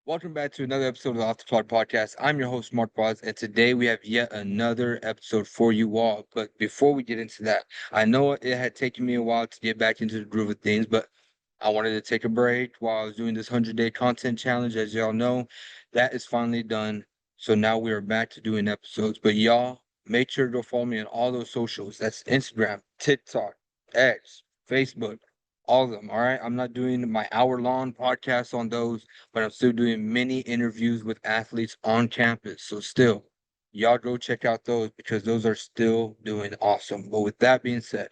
Welcome back to another episode of the Off the Clock Podcast. I'm your host, Mark Boz, and today we have yet another episode for you all. But before we get into that, I know it had taken me a while to get back into the groove of things, but I wanted to take a break while I was doing this 100-day content challenge. As y'all know, that is finally done. So now we are back to doing episodes. But y'all, make sure to go follow me on all those socials. That's Instagram, TikTok, X, Facebook, all of them. All right. I'm not doing my hour-long podcast on those, but I'm still doing many interviews with athletes on campus. So still, y'all go check out those because those are still doing awesome. But with that being said,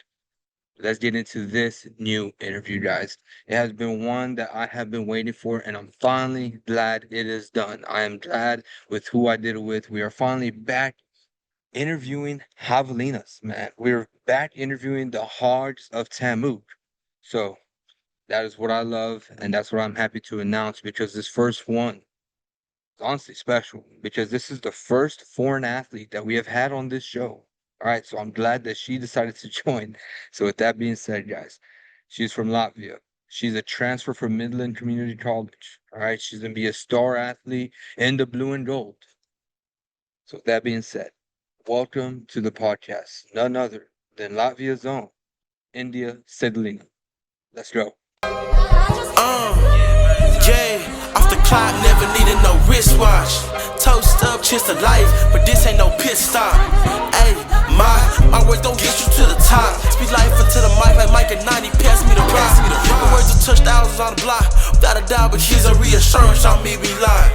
let's get into this new interview, guys. It has been one that I have been waiting for, and I'm finally glad it is done. I am glad with who I did it with. We are finally back interviewing javelinas, man. We're back interviewing the Hogs of TAMUK. So that is what I love, and that's what I'm happy to announce because this first one is honestly special because this is the first foreign athlete that we have had on this show. All right, so I'm glad that she decided to join. So with that being said, guys, she's from Latvia. She's a transfer from Midland Community College. All right, she's gonna be a star athlete in the blue and gold. So with that being said, welcome to the podcast. None other than Latvia's own Endija Sedlina. Let's go. Yeah, off the clock, never needed no wristwatch. Toast up, cheers to life, but this ain't no pit stop. Ayy, my words gon' get you to the top. Speak life into the mic like Mike at 90, pass me the rock. My words will touch thousands on the block. Without a doubt, but she's a reassurance on me, we lie.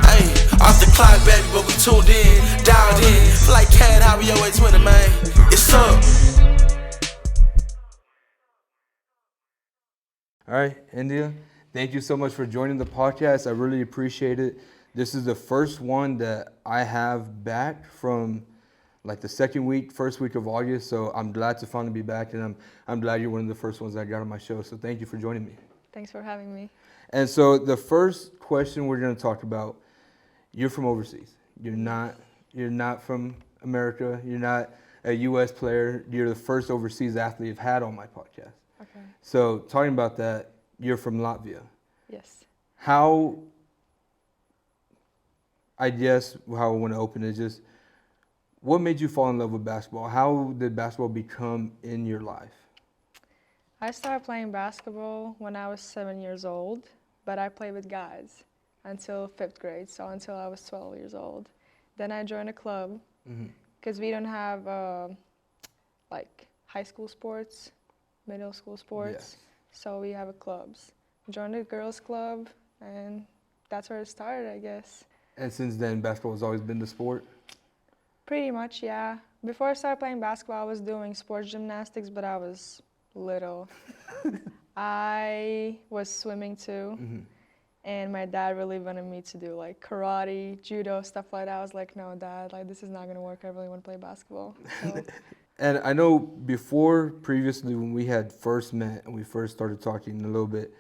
Ayy, off the clock, baby, but we tuned in, dialed in. Feel like Cat, how we always winning, man. It's up. All right, India, thank you so much for joining the podcast. I really appreciate it. This is the first one that I have back from like the first week of August. So I'm glad to finally be back, and I'm glad you're one of the first ones that I got on my show. So thank you for joining me. Thanks for having me. And so the first question we're going to talk about, you're from overseas. You're not from America. You're not a U.S. player. You're the first overseas athlete I've had on my podcast. Okay. So talking about that, you're from Latvia. Yes. How I want to open is just, what made you fall in love with basketball? How did basketball become in your life? I started playing basketball when I was 7 years old, but I played with guys until 5th grade, so until I was 12 years old. Then I joined a club because we don't have like high school sports, middle school sports, so we have clubs. Joined a girls club, and that's where it started, I guess. And since then, basketball has always been the sport? Pretty much, yeah. Before I started playing basketball, I was doing sports gymnastics, but I was little. I was swimming too, and my dad really wanted me to do like karate, judo, stuff like that. I was like, no, Dad, like this is not gonna work. I really want to play basketball. So. And I know previously when we had first met and we first started talking a little bit,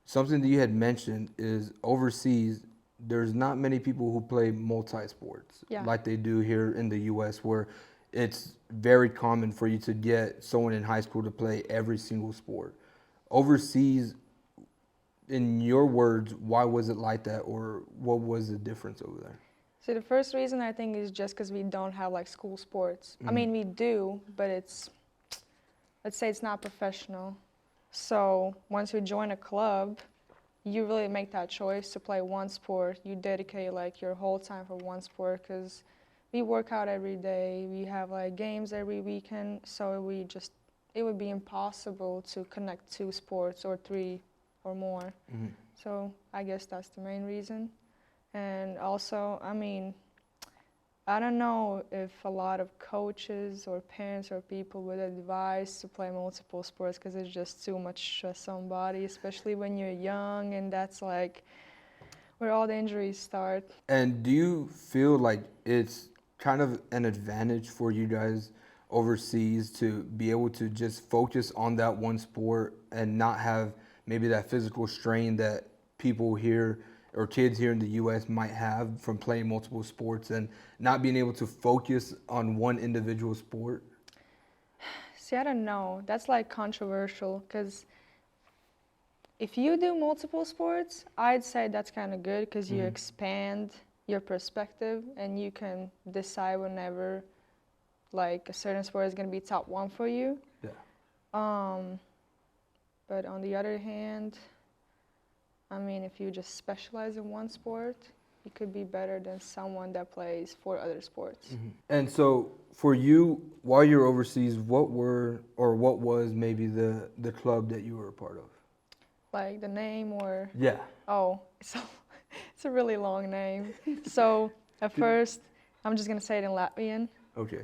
something that you had mentioned is overseas, there's not many people who play multi-sports like they do here in the U.S., where it's very common for you to get someone in high school to play every single sport. Overseas, in your words, why was it like that, or what was the difference over there? So the first reason I think is just because we don't have like school sports. I mean, we do, but let's say it's not professional. So once you join a club, you really make that choice to play one sport. You dedicate like your whole time for one sport because we work out every day. We have like games every weekend. So it would be impossible to connect 2 sports or 3 or more. So I guess that's the main reason. And also, I mean, I don't know if a lot of coaches or parents or people would advise to play multiple sports because it's just too much stress on body, especially when you're young, and that's like where all the injuries start. And do you feel like it's kind of an advantage for you guys overseas to be able to just focus on that one sport and not have maybe that physical strain that people here or kids here in the U.S. might have from playing multiple sports and not being able to focus on one individual sport? See, I don't know. That's like controversial because if you do multiple sports, I'd say that's kind of good because you expand your perspective and you can decide whenever like a certain sport is going to be top one for you. Yeah. But on the other hand, I mean, if you just specialize in one sport, you could be better than someone that plays 4 other sports. And so for you, while you're overseas, what was maybe the club that you were a part of? Like the name or, Yeah. oh, so it's a really long name. So at first, I'm just going to say it in Latvian. Okay.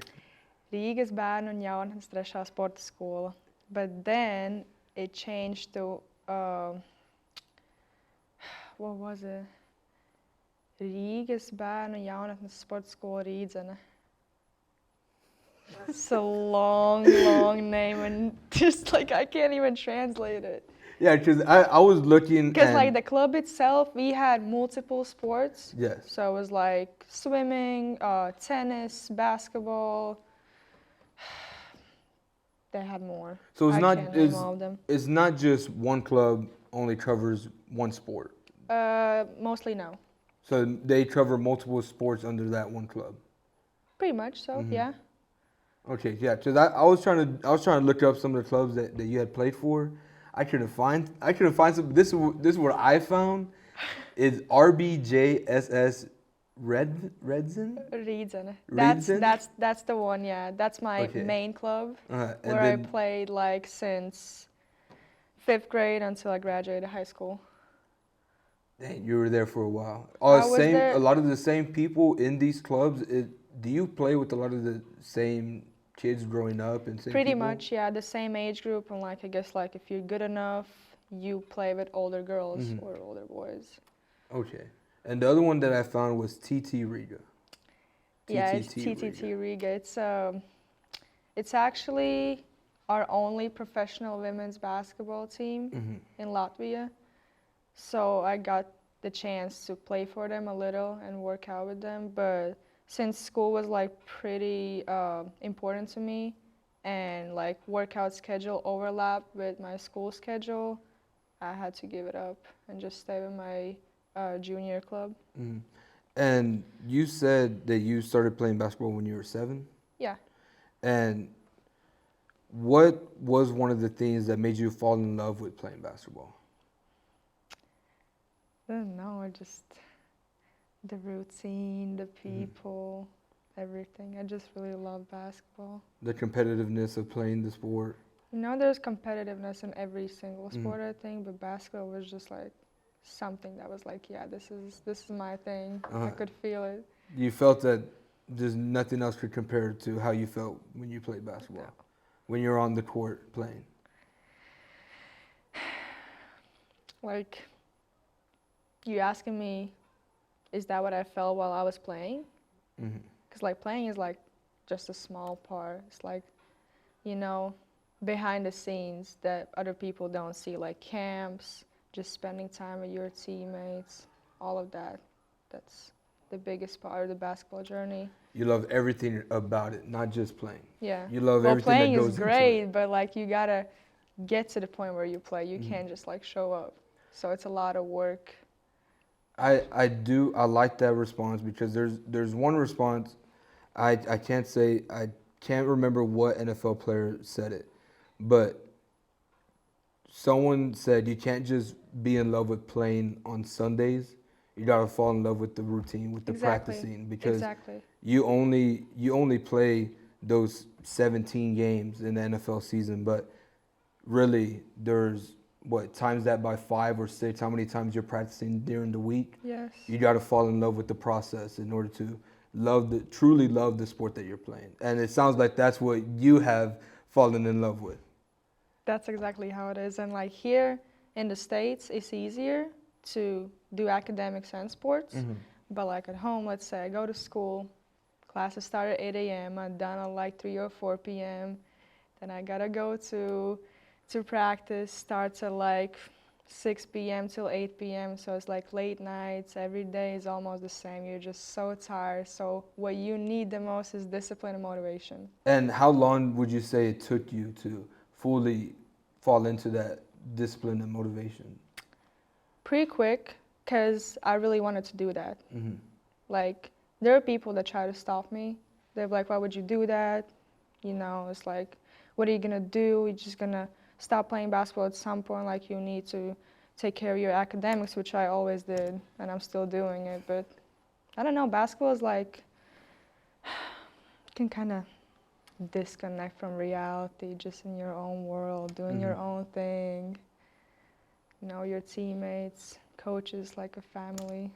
Rīgas bērnu un jaunatnes trešā sporta skola. But then it changed to, what was it? Rīgas bērnu jaunatnes sporta skola Rīdzene. It's a long, long name and just like I can't even translate it. Yeah, because I was looking. Because like the club itself, we had multiple sports. Yes. So it was like swimming, tennis, basketball. They had more. So it's I not can't name all of them. it's not just one club only covers one sport. Mostly no. So they cover multiple sports under that one club. Pretty much so, yeah. Okay, yeah. Because I was trying to look up some of the clubs that you had played for. I couldn't find some. This is what I found is RBJSS Redzin. Rīdzene. Rīdzene? That's the one, yeah. That's my Okay. main club And where I then- played like since 5th grade until I graduated high school. Dang, you were there for a while. I was there- A lot of the same people in these clubs. Do you play with a lot of the same kids growing up and same Pretty people? much, yeah, the same age group, and like I guess like if you're good enough, you play with older girls or older boys. Okay. And the other one that I found was TT Riga. Yeah, it's TTT TTT Riga. It's actually our only professional women's basketball team in Latvia. So I got the chance to play for them a little and work out with them, but since school was like pretty important to me and like workout schedule overlapped with my school schedule, I had to give it up and just stay with my junior club. And you said that you started playing basketball when you were 7? Yeah. And what was one of the things that made you fall in love with playing basketball? I don't know, just the routine, the people, everything. I just really love basketball. The competitiveness of playing the sport? You know, there's competitiveness in every single sport, I think, but basketball was just like something that was like, yeah, this is my thing. I could feel it. You felt that there's nothing else could compare to how you felt when you played basketball, when you're on the court playing? Like, you asking me, is that what I felt while I was playing? Because like playing is like just a small part. It's like, you know, behind the scenes that other people don't see, like camps, just spending time with your teammates, all of that. That's the biggest part of the basketball journey. You love everything about it, not just playing. Yeah. You love well, everything playing that goes is into great, it. but like you gotta get to the point where you play. You can't just like show up. So it's a lot of work. I like that response because there's one response I can't remember what NFL player said it, but someone said you can't just be in love with playing on Sundays. You gotta fall in love with the routine, with the practicing, because you only play those 17 games in the NFL season, but really there's times that by 5 or 6, how many times you're practicing during the week. Yes. You got to fall in love with the process in order to truly love the sport that you're playing. And it sounds like that's what you have fallen in love with. That's exactly how it is. And like here in the States, it's easier to do academics and sports. But like at home, let's say I go to school, classes start at 8 a.m., I'm done at like 3 or 4 p.m., then I gotta go to practice, starts at like 6 p.m. till 8 p.m. So it's like late nights. Every day is almost the same. You're just so tired. So what you need the most is discipline and motivation. And how long would you say it took you to fully fall into that discipline and motivation? pretty quick because I really wanted to do that. Mm-hmm. Like, there are people that try to stop me. They're like, why would you do that? You know, it's like, what are you going to do? You're just going to stop playing basketball at some point. Like, you need to take care of your academics, which I always did, and I'm still doing it. But I don't know, basketball is like, you can kind of disconnect from reality, just in your own world, doing your own thing. You know, your teammates, coaches, like a family.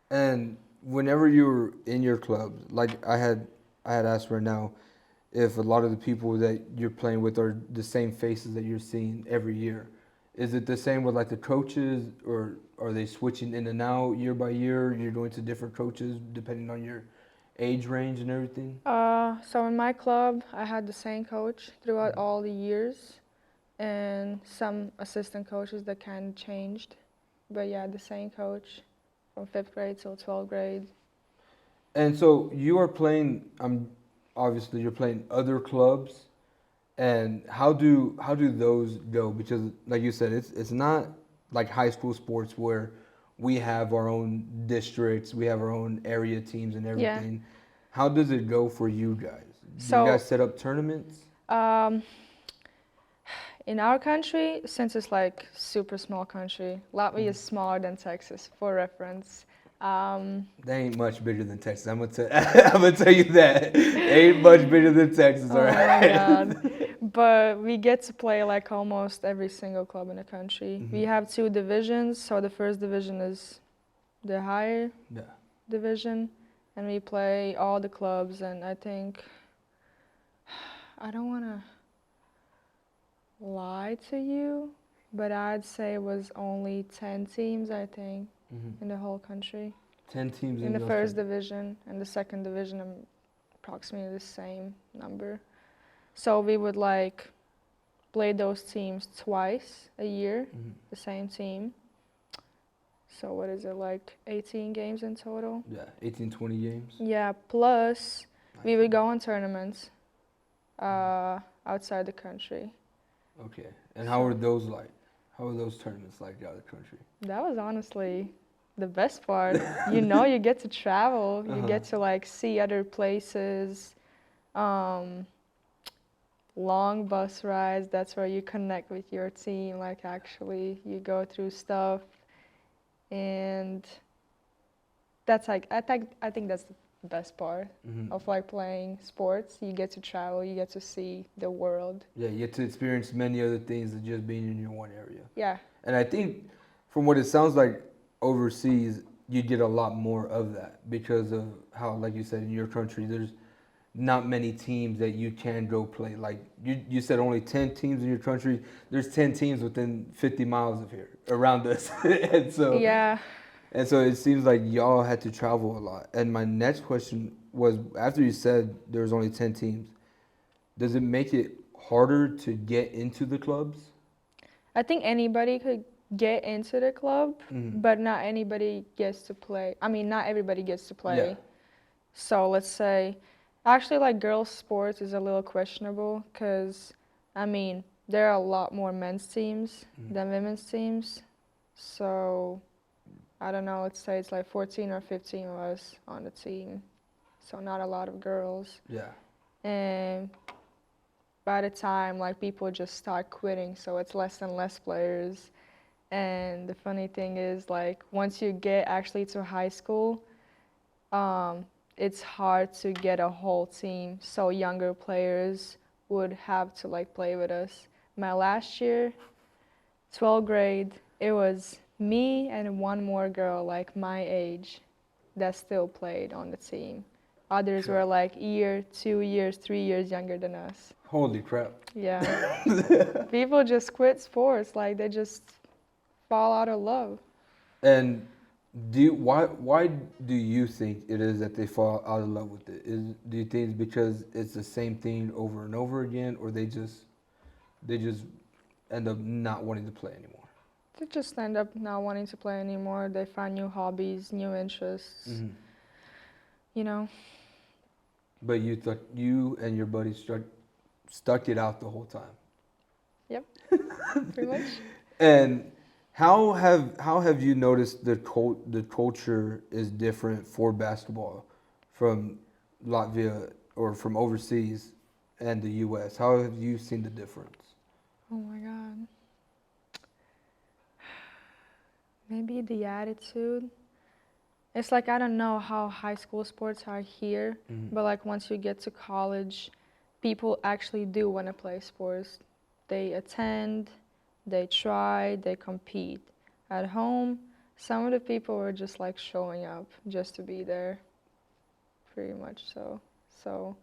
And whenever you were in your clubs, like I had asked right now, if a lot of the people that you're playing with are the same faces that you're seeing every year. Is it the same with like the coaches, or are they switching in and out year by year? You're going to different coaches depending on your age range and everything? So in my club, I had the same coach throughout all the years, and some assistant coaches that kind of changed. But yeah, the same coach from 5th grade till 12th grade. And so you are playing. Obviously you're playing other clubs, and how do those go? Because like you said, it's not like high school sports where we have our own districts, we have our own area teams and Yeah. everything. How does it go for you guys? Do So- you guys set up tournaments? In our country, since it's like super small country, Latvia is smaller than Texas, for reference. They ain't much bigger than Texas. I'm gonna tell you that. They ain't much bigger than Texas, all Oh right? my God. But we get to play like almost every single club in the country. We have 2 divisions. So the first division is the higher Yeah. division, and we play all the clubs. And I think, I don't want to lie to you, but I'd say it was only 10 teams, I think, in the whole country. 10 teams In the those first countries. division and the second division, approximately the same number. So we would like play those teams twice a year, the same team. So what is it, like 18 games in total? Yeah, 18, 20 games. Yeah, plus we would go on tournaments outside the country. Okay. And how are those like? How are those tournaments like out of the country? That was honestly the best part. You know, you get to travel, you get to like see other places. Long bus rides, that's where you connect with your team, like actually you go through stuff, and that's like I think that's the best part of like playing sports. You get to travel, you get to see the world. Yeah, you get to experience many other things than just being in your one area. Yeah. And I think from what it sounds like overseas, you get a lot more of that because of how, like you said, in your country, there's not many teams that you can go play. Like you said, only 10 teams in your country. There's 10 teams within 50 miles of here, around us. and so it seems like y'all had to travel a lot. And my next question was, after you said there's only 10 teams, does it make it harder to get into the clubs? I think anybody could get into the club, but not anybody gets to play. I mean, not everybody gets to play. Yeah. So let's say, actually, like girls' sports is a little questionable because, I mean, there are a lot more men's teams than women's teams. So, I don't know, let's say it's like 14 or 15 of us on the team. So, not a lot of girls. Yeah. And by the time, like, people just start quitting, so it's less and less players. And the funny thing is, like, once you get actually to high school, it's hard to get a whole team, so younger players would have to like play with us. My last year, 12th grade, it was me and one more girl like my age that still played on the team. Others were like year, 2 years, 3 years younger than us. Holy crap. Yeah. People just quit sports, like they just fall out of love. And why do you think it is that they fall out of love with it? Do you think it's because it's the same thing over and over again, or they just end up not wanting to play anymore? They just end up not wanting to play anymore. They find new hobbies, new interests. You know. But you thought you and your buddies stuck it out the whole time. Yep. Pretty much. And How have you noticed the culture is different for basketball from Latvia or from overseas and the U.S.? How have you seen the difference? Oh my God. Maybe the attitude. It's like I don't know how high school sports are here, but like once you get to college, people actually do want to play sports. They attend, they try, they compete. At home, some of the people were just like showing up just to be there, pretty much so. So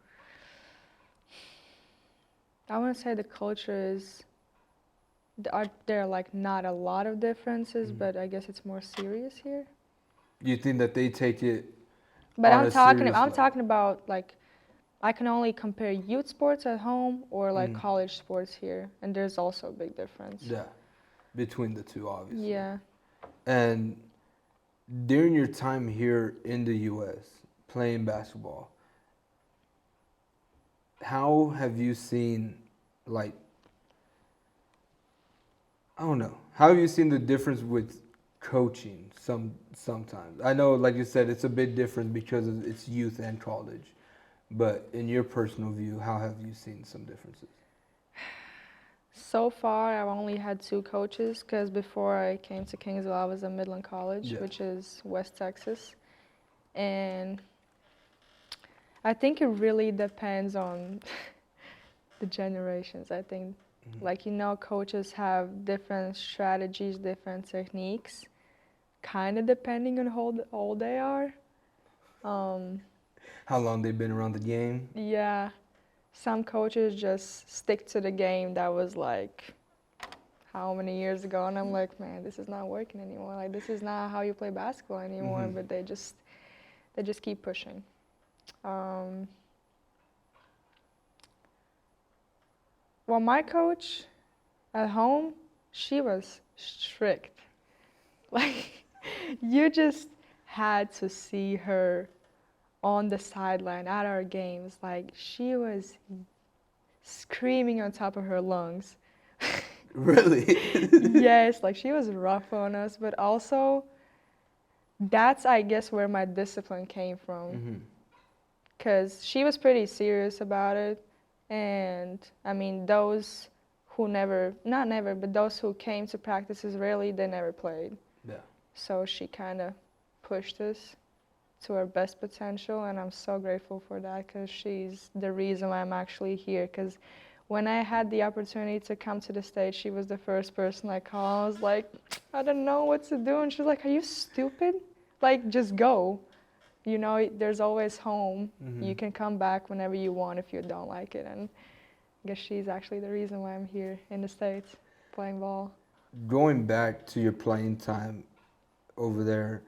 I want to say the culture is, are there like not a lot of differences, but I guess it's more serious here. You think that they take it But on a serious I'm level? talking about like I can only compare youth sports at home or like Mm. college sports here, and there's also a big difference. Yeah, between the two, obviously. Yeah. And during your time here in the U.S. playing basketball, how have you seen, like, I don't know, how have you seen the difference with coaching sometimes? I know, like you said, it's a bit different because it's youth and college. But in your personal view, how have you seen some differences? So far, I've only had 2 coaches because before I came to Kingsville, I was at Midland College, Yeah. which is West Texas. And I think it really depends on the generations. I think, like, coaches have different strategies, different techniques, kind of depending on how old they are. How long they've been around the game? Yeah, some coaches just stick to the game that was like how many years ago, and I'm like, man, this is not working anymore. Like, this is not how you play basketball anymore. But they just keep pushing. Well, my coach at home, she was strict. Like, you just had to see her on the sideline at our games. Like, she was screaming on top of her lungs. Really? Yes, like she was rough on us, but also that's, I guess, where my discipline came from. Because she was pretty serious about it. And I mean, those who not never, but those who came to practices rarely, they never played. Yeah. So she kind of pushed us to our best potential, and I'm so grateful for that because she's the reason why I'm actually here. Because when I had the opportunity to come to the States, she was the first person I called. I was like, I don't know what to do. And she's like, are you stupid? Like, just go. There's always home. You can come back whenever you want if you don't like it. And I guess she's actually the reason why I'm here in the States playing ball. Going back to your playing time over there,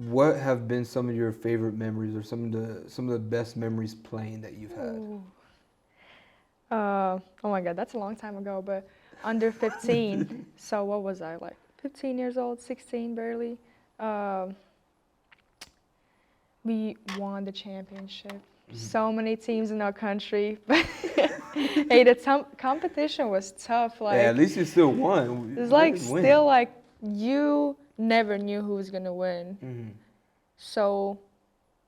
what have been some of your favorite memories or some of the best memories playing that you've had? Ooh. Oh my God, that's a long time ago, but under 15. So what was I, like 15 years old, 16 barely? We won the championship. So many teams in our country. Hey, the competition was tough. Like, Yeah, at least you still won. it's like Win. still like you never knew who was gonna win. So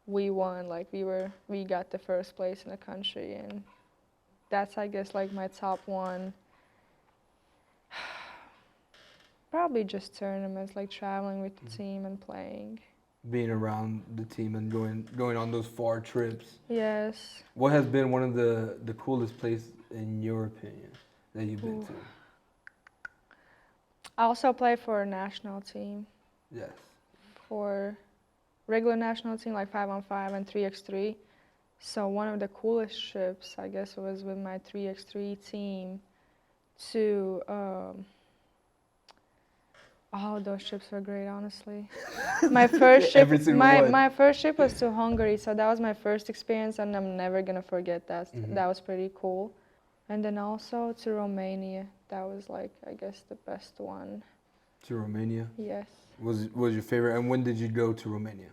we won. Like we got the first place in the country, and that's, I guess, like my top one. Probably just tournaments, like traveling with the team and playing. Being around the team and going on those far trips. Yes. What has been one of the coolest places in your opinion that you've been to? I also play for a national team. Yes. For regular national team, like 5-on-5 and 3x3. So one of the coolest trips, I guess, was with my 3x3 team to, all of those trips were great, honestly. My first trip, Every single one. my first trip was to Hungary, so that was my first experience, and I'm never gonna forget that. That was pretty cool. And then also to Romania, that was like, I guess, the best one. To Romania? Yes. Was your favorite, and when did you go to Romania?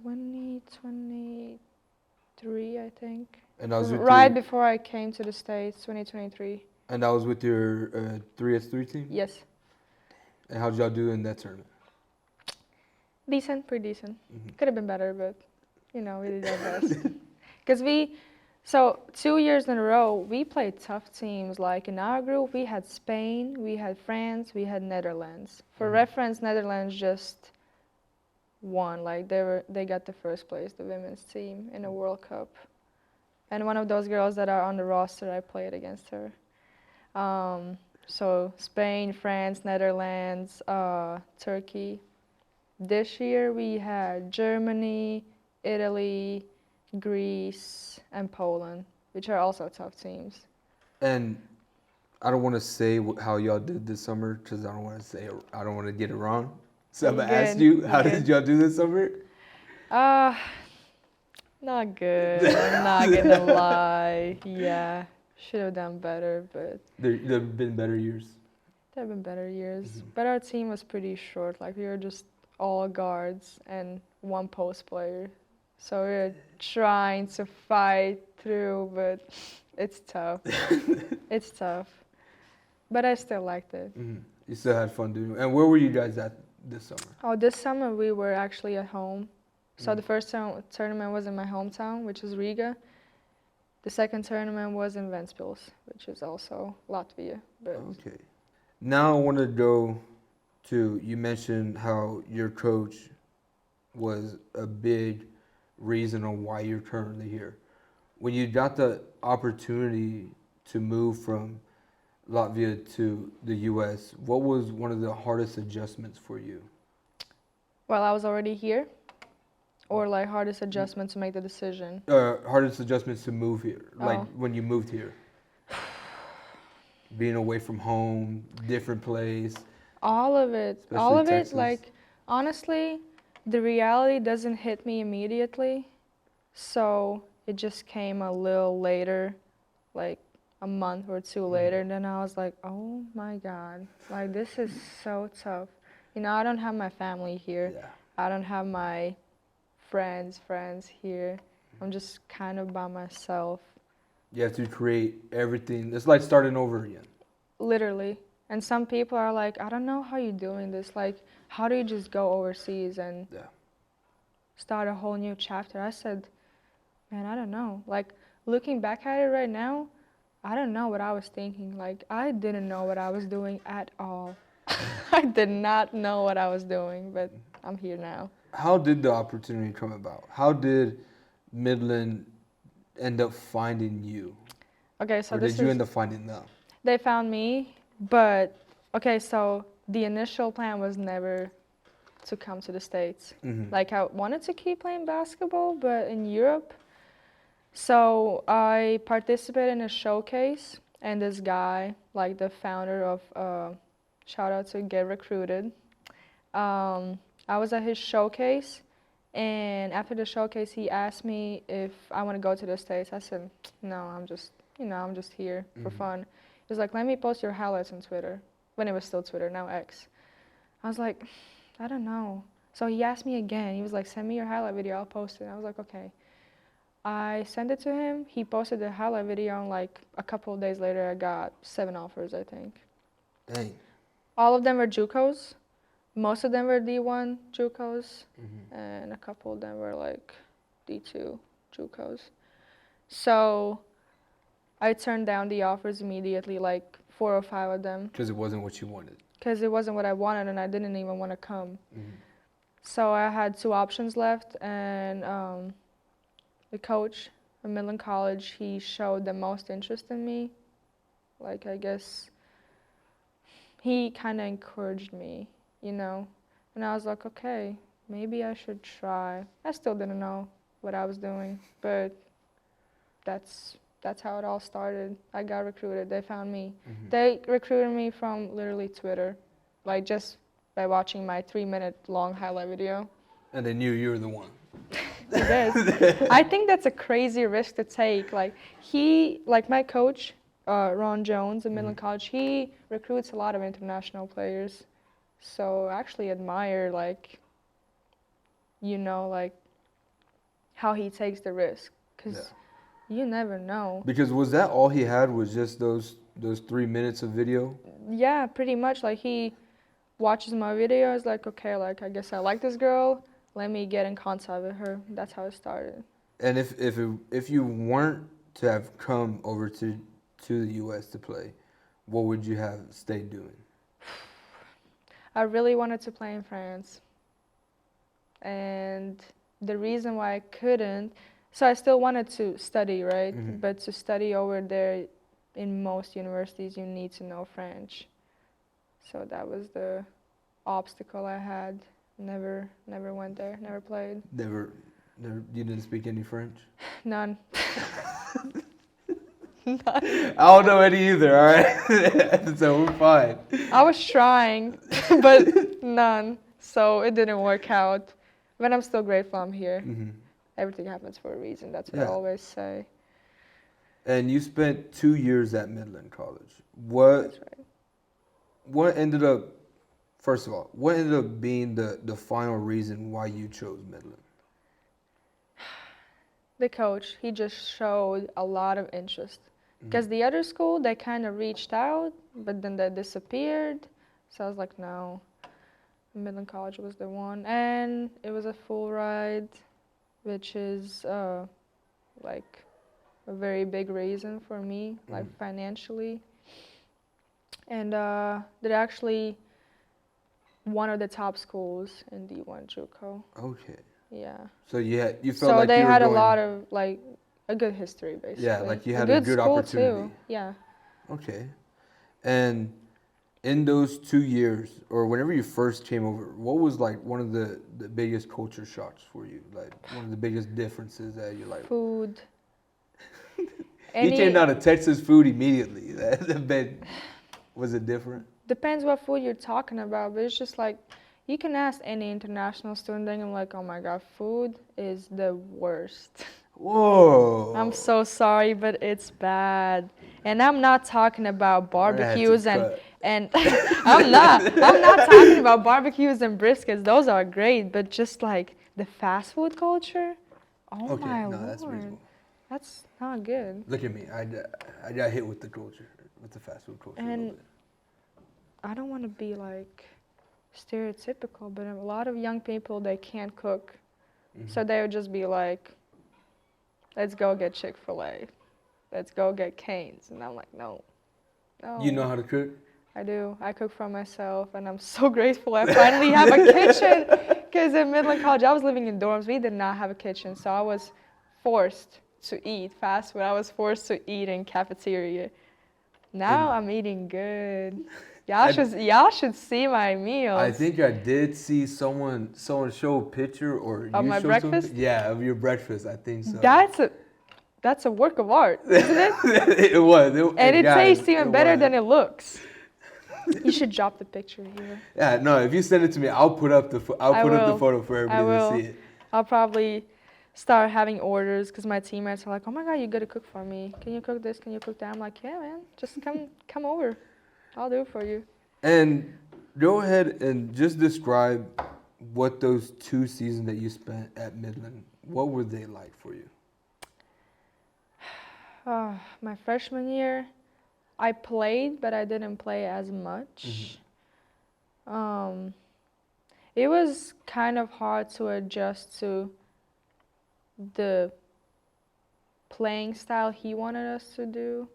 2023, I think. And I was with Right before I came to the States, 2023. And that was with your 3x3 team? Yes. And how'd y'all do in that tournament? Decent, pretty decent. Mm-hmm. Could have been better, but we did our best. Because so 2 years in a row, we played tough teams. Like in our group, we had Spain, we had France, we had Netherlands. For reference, Netherlands just won. Like they got the first place, the women's team in a World Cup. And one of those girls that are on the roster, I played against her. So Spain, France, Netherlands, Turkey. This year we had Germany, Italy, Greece, and Poland, which are also tough teams. And I don't want to say how y'all did this summer because I don't want to get it wrong. So I'm gonna ask you, how did y'all do this summer? Not good. I'm not gonna lie. Yeah, should have done better, but There've been better years. there have been better years. Mm-hmm. But our team was pretty short. Like we were just all guards and one post player. So we were trying to fight through, but it's tough. It's tough. But I still liked it. Mm-hmm. You still had fun doing it. And where were you guys at this summer? Oh, this summer we were actually at home. So the first tournament was in my hometown, which is Riga. The second tournament was in Ventspils, which is also Latvia. But Okay. Now I want to go to, you mentioned how your coach was a big reason on why you're currently here. When you got the opportunity to move from Latvia to the U.S., what was one of the hardest adjustments for you? well, I was already here, or like hardest adjustment to make the decision. Hardest adjustments to move here, like Oh. when you moved here. Being away from home, different place. All of it. Especially All of Texas. it, like, honestly, the reality doesn't hit me immediately. So it just came a little later, like a month or two later. And then I was like, oh my God, like, this is so tough. I don't have my family here. Yeah. I don't have my friends here. I'm just kind of by myself. You have to create everything. It's like starting over again. Literally. And some people are like, I don't know how you're doing this. Like, how do you just go overseas and Yeah. start a whole new chapter? I said, man, I don't know. Like, looking back at it right now, I don't know what I was thinking. Like, I didn't know what I was doing at all. I did not know what I was doing, but I'm here now. How did the opportunity come about? How did Midland end up finding you? Okay, so Or did you end up finding them? They found me, but okay, so the initial plan was never to come to the States. Mm-hmm. Like, I wanted to keep playing basketball, but in Europe. So I participated in a showcase, and this guy, like the founder of shout out to Get Recruited, I was at his showcase, and after the showcase, he asked me if I want to go to the States. I said, no, I'm just here for fun. He was like, let me post your highlights on Twitter, when it was still Twitter, now X. I was like, I don't know. So he asked me again. He was like, send me your highlight video, I'll post it. I was like, okay. I sent it to him. He posted the highlight video, and like a couple of days later, I got 7 offers, I think. Dang. All of them were JUCOs. Most of them were D1 JUCOs, and a couple of them were like D2 JUCOs. So I turned down the offers immediately, like 4 or 5 of them. Because it wasn't what you wanted. Because it wasn't what I wanted, and I didn't even want to come. Mm-hmm. So I had 2 options left, and the coach at Midland College, he showed the most interest in me. Like, I guess he kind of encouraged me, and I was like, okay, maybe I should try. I still didn't know what I was doing, but that's how it all started. I got recruited. They found me. They recruited me from literally Twitter, like just by watching my 3-minute long highlight video. And they knew you were the one. It is. I think that's a crazy risk to take. Like my coach, Ron Jones at Midland College, he recruits a lot of international players. So I actually admire, like how he takes the risk, because you never know. Because was that all he had, was just those 3 minutes of video? Yeah, pretty much. Like, he watches my videos, like, okay, like, I guess I like this girl. Let me get in contact with her. That's how it started. And if you weren't to have come over to the U.S. to play, what would you have stayed doing? I really wanted to play in France. And the reason why I couldn't, so I still wanted to study, right? Mm-hmm. But to study over there, in most universities, you need to know French. So that was the obstacle I had. Never went there, never played. Never, you didn't speak any French? None. None. I don't know any either, all right? So we're fine. I was trying, but none. So it didn't work out. But I'm still grateful I'm here. Mm-hmm. Everything happens for a reason. That's what I always say. And you spent 2 years at Midland College. That's right. What ended up, first of all, what ended up being the final reason why you chose Midland? The coach, he just showed a lot of interest. Because the other school, they kind of reached out, but then they disappeared. So I was like, no. Midland College was the one. And it was a full ride, which is like a very big reason for me, like financially. And they're actually one of the top schools in D1 JUCO. Okay. Yeah. So you felt like so they you were had going, a lot of like a good history, basically. Yeah, like you had a good school opportunity. Too. Yeah. Okay. And in those 2 years, or whenever you first came over, what was like one of the biggest culture shocks for you? Like one of the biggest differences that you like? Food. You came down to Texas food immediately. Was it different? Depends what food you're talking about, but it's just like, you can ask any international student, and I'm like, oh my God, food is the worst. Whoa. I'm so sorry, but it's bad. And I'm not talking about barbecues and I'm not talking about barbecues and briskets. Those are great, but just like the fast food culture, oh my Lord. That's reasonable. That's not good. Look at me. I got hit with the culture, with the fast food culture a little bit. I don't want to be like stereotypical, but a lot of young people, they can't cook. So they would just be like, let's go get Chick-fil-A. Let's go get Cane's. And I'm like, no. You know how to cook? I do. I cook for myself, and I'm so grateful I finally have a kitchen. Because in Midland College, I was living in dorms. We did not have a kitchen, so I was forced to eat fast food. I was forced to eat in cafeteria. Now I'm eating good. Y'all should see my meals. I think I did see someone show a picture or of my breakfast. Yeah, of your breakfast. I think so. That's a work of art, isn't it? It was. And it tastes even better than it looks. You should drop the picture here. Yeah, no. If you send it to me, I'll put up the photo for everybody to see it. I'll probably start having orders because my teammates are like, "Oh my God, you gotta cook for me. Can you cook this? Can you cook that?" I'm like, "Yeah, man. Just come over. I'll do it for you." And go ahead and just describe what those 2 seasons that you spent at Midland, what were they like for you? My freshman year, I played, but I didn't play as much. It was kind of hard to adjust to the playing style he wanted us to do.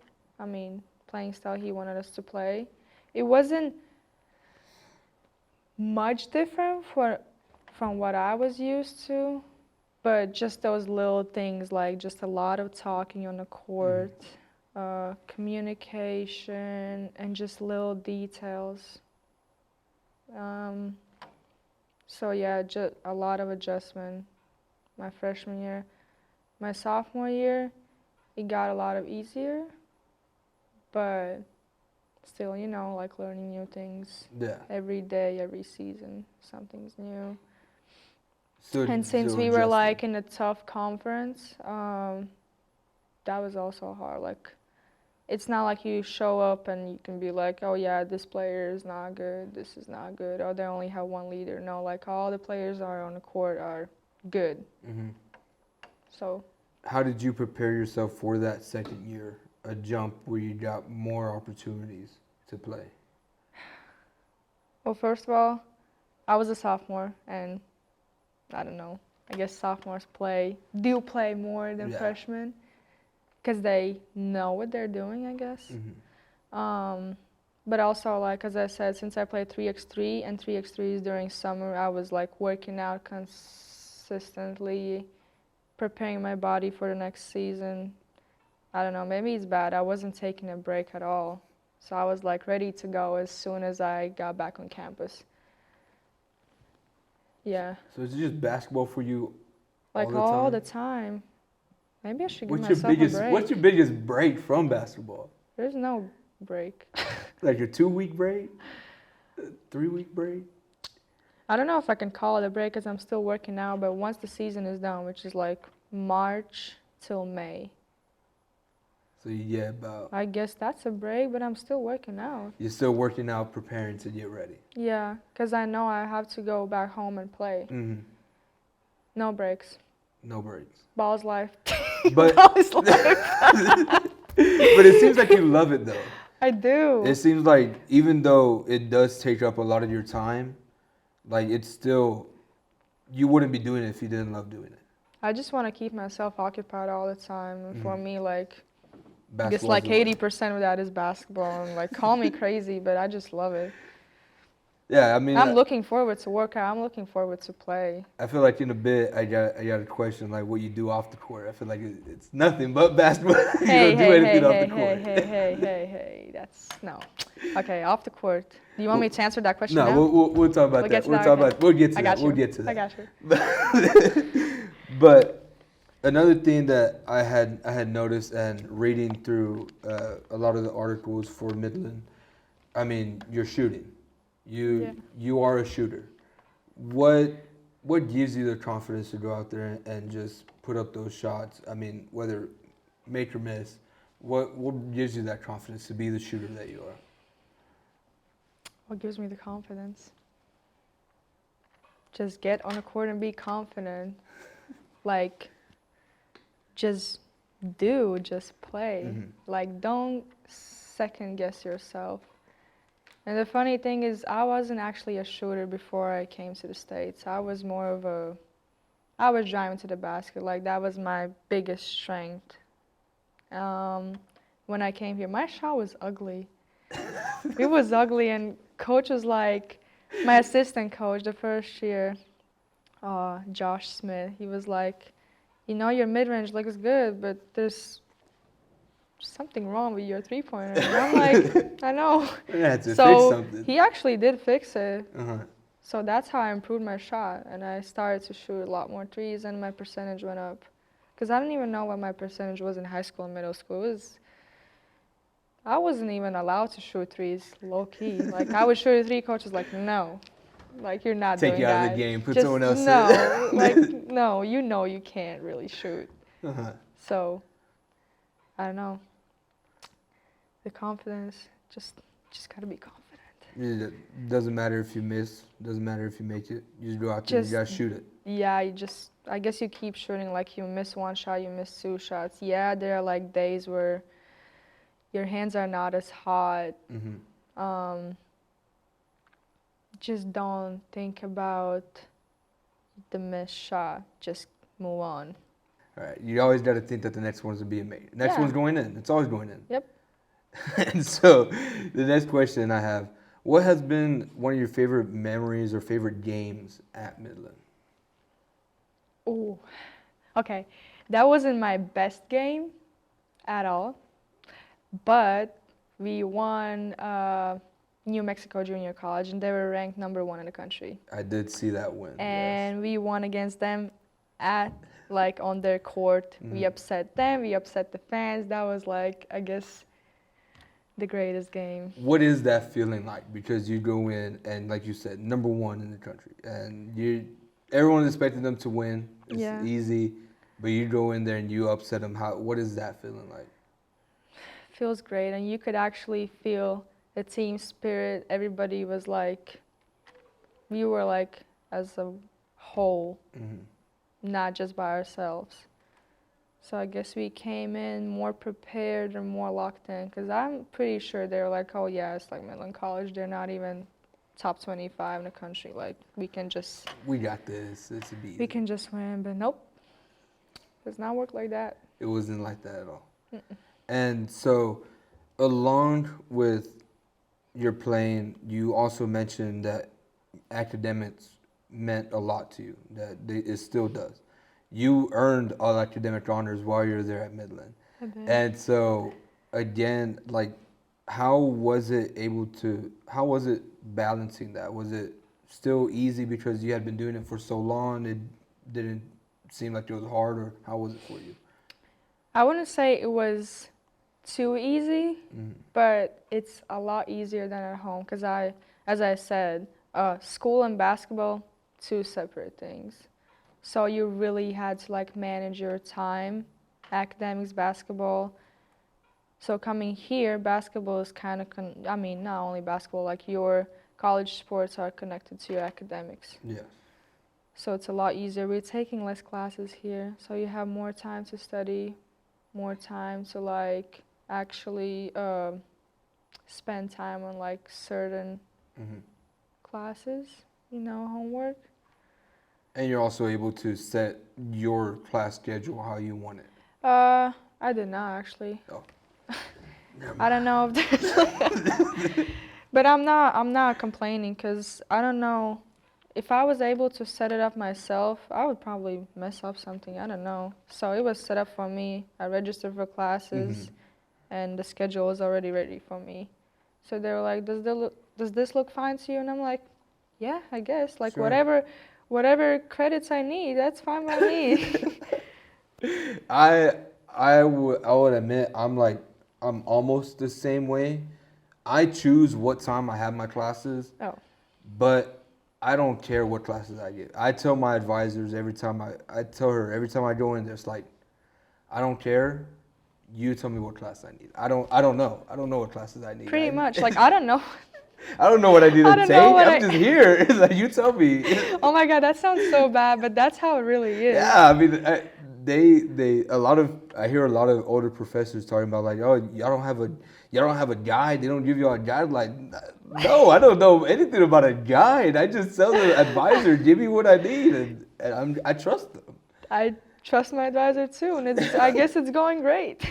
Playing style he wanted us to play. It wasn't much different from what I was used to, but just those little things, like just a lot of talking on the court, communication, and just little details. So yeah, just a lot of adjustment my freshman year. My sophomore year, it got a lot of easier, but still, like learning new things. Yeah. Every day, every season, something's new. So, and since we were like in a tough conference, that was also hard. Like, it's not like you show up and you can be like, oh yeah, this player is not good, this is not good, or they only have one leader. No, like all the players are on the court are good. So. How did you prepare yourself for that second year, a jump where you got more opportunities to play? Well, first of all, I was a sophomore, and I don't know. I guess sophomores do play more than freshmen because they know what they're doing, I guess. But also, like, as I said, since I played 3x3 and 3x3s during summer, I was, like, working out consistently, preparing my body for the next season. I don't know, maybe it's bad. I wasn't taking a break at all. So I was, like, ready to go as soon as I got back on campus. Yeah. So it's just basketball for you Like, all the time. Maybe I should give What's myself a break. What's your biggest break from basketball? There's no break. Like your 2-week break? 3-week break? I don't know if I can call it a break because I'm still working now, but once the season is done, which is like March till May, so you get about... I guess that's a break, but I'm still working out. You're still working out, preparing to get ready. Yeah, because I know I have to go back home and play. Mm-hmm. No breaks. No breaks. Ball's life. But, Ball's life. but it seems like you love it, though. I do. It seems like even though it does take up a lot of your time, like it's still... You wouldn't be doing it if you didn't love doing it. I just want to keep myself occupied all the time. And for me, like... I guess Basketball's like 80% of that is basketball, and like call me crazy, but I just love it. Yeah, I mean, I'm looking forward to work out. I'm looking forward to play. I feel like in a bit I got a question like what you do off the court. I feel like it's nothing but basketball. You don't do anything off the court. Hey, that's no. Okay, off the court. Do you want me to answer that question now? No, we'll talk about that. We'll get to that. We'll get to that. I got you. But another thing that I had noticed and reading through a lot of the articles for Midland, I mean, you're shooting. You are a shooter. What gives you the confidence to go out there and just put up those shots? I mean, whether make or miss, what gives you that confidence to be the shooter that you are? What gives me the confidence? Just get on the court and be confident. Like, just play. Mm-hmm. Like, don't second guess yourself. And the funny thing is, I wasn't actually a shooter before I came to the States. I was more of I was driving to the basket. Like, that was my biggest strength. When I came here, my shot was ugly. It was ugly, and coach was like, my assistant coach the first year, Josh Smith, he was like, you know, your mid-range looks good, but there's something wrong with your three-pointer. And I'm like, I know. You had to fix something. He actually did fix it. Uh-huh. So that's how I improved my shot, and I started to shoot a lot more threes, and my percentage went up. Because I didn't even know what my percentage was in high school and middle school. I wasn't even allowed to shoot threes, low-key. Like, I would shoot a three, coach was like, no. Like, you're not doing that. Take you out of the game, put someone else in. No, like, no, you know you can't really shoot. Uh-huh. So, I don't know. The confidence, just gotta be confident. It doesn't matter if you miss, doesn't matter if you make it. You just go out there and you gotta shoot it. Yeah, I guess you keep shooting. Like, you miss one shot, you miss two shots. Yeah, there are like days where your hands are not as hot. Mm-hmm. Just don't think about the missed shot. Just move on. All right. You always got to think that the next one's being made. Next one's going in. It's always going in. Yep. And so the next question I have, what has been one of your favorite memories or favorite games at Midland? Oh, okay. That wasn't my best game at all, but we won New Mexico Junior College, and they were ranked #1 in the country. I did see that win. And we won against them on their court. Mm-hmm. We upset them, we upset the fans. That was like, I guess, the greatest game. What is that feeling like? Because you go in and, like you said, #1 in the country, and everyone expected them to win. It's easy, but you go in there and you upset them. What is that feeling like? Feels great, and you could actually feel the team spirit. Everybody was like, we were like as a whole, mm-hmm. not just by ourselves. So I guess we came in more prepared and more locked in, because I'm pretty sure they were like, oh yeah, it's like Midland College. They're not even top 25 in the country. Like, we can just got this. It's be we can just win. But nope, does not work like that. It wasn't like that at all. And so, along with your playing, you also mentioned that academics meant a lot to you. It still does. You earned all academic honors while you're there at Midland. And so, again, like, how was it balancing that? Was it still easy because you had been doing it for so long? It didn't seem like it was hard, or how was it for you? I wouldn't say it was too easy, but it's a lot easier than at home because as I said, school and basketball, two separate things. So you really had to like manage your time, academics, basketball. So coming here, basketball is kind of, not only basketball, like your college sports are connected to your academics. Yes. So it's a lot easier. We're taking less classes here, so you have more time to study, more time to like actually spend time on like certain classes, homework. And you're also able to set your class schedule how you want it. I did not actually. Oh. I don't know if there's but I'm not complaining because I don't know. If I was able to set it up myself, I would probably mess up something. I don't know. So it was set up for me. I registered for classes, and the schedule was already ready for me. So they were like, "Does this look fine to you?" And I'm like, "Yeah, I guess. Like sure. whatever credits I need, that's fine by me." I would admit I'm almost the same way. I choose what time I have my classes. Oh. But I don't care what classes I get. I tell my advisors every time I tell her every time I go in there, it's like, I don't care. You tell me what class I need. I don't know. I don't know what classes I need. Pretty much. Like, I don't know. I don't know what I need to take. I'm just here. It's like, you tell me. Oh my God, that sounds so bad, but that's how it really is. Yeah, I mean, I hear a lot of older professors talking about like, oh, y'all don't have a guide. They don't give you a guide. Like, no, I don't know anything about a guide. I just tell the advisor, give me what I need, and I trust them. I trust my advisor too, and I guess it's going great.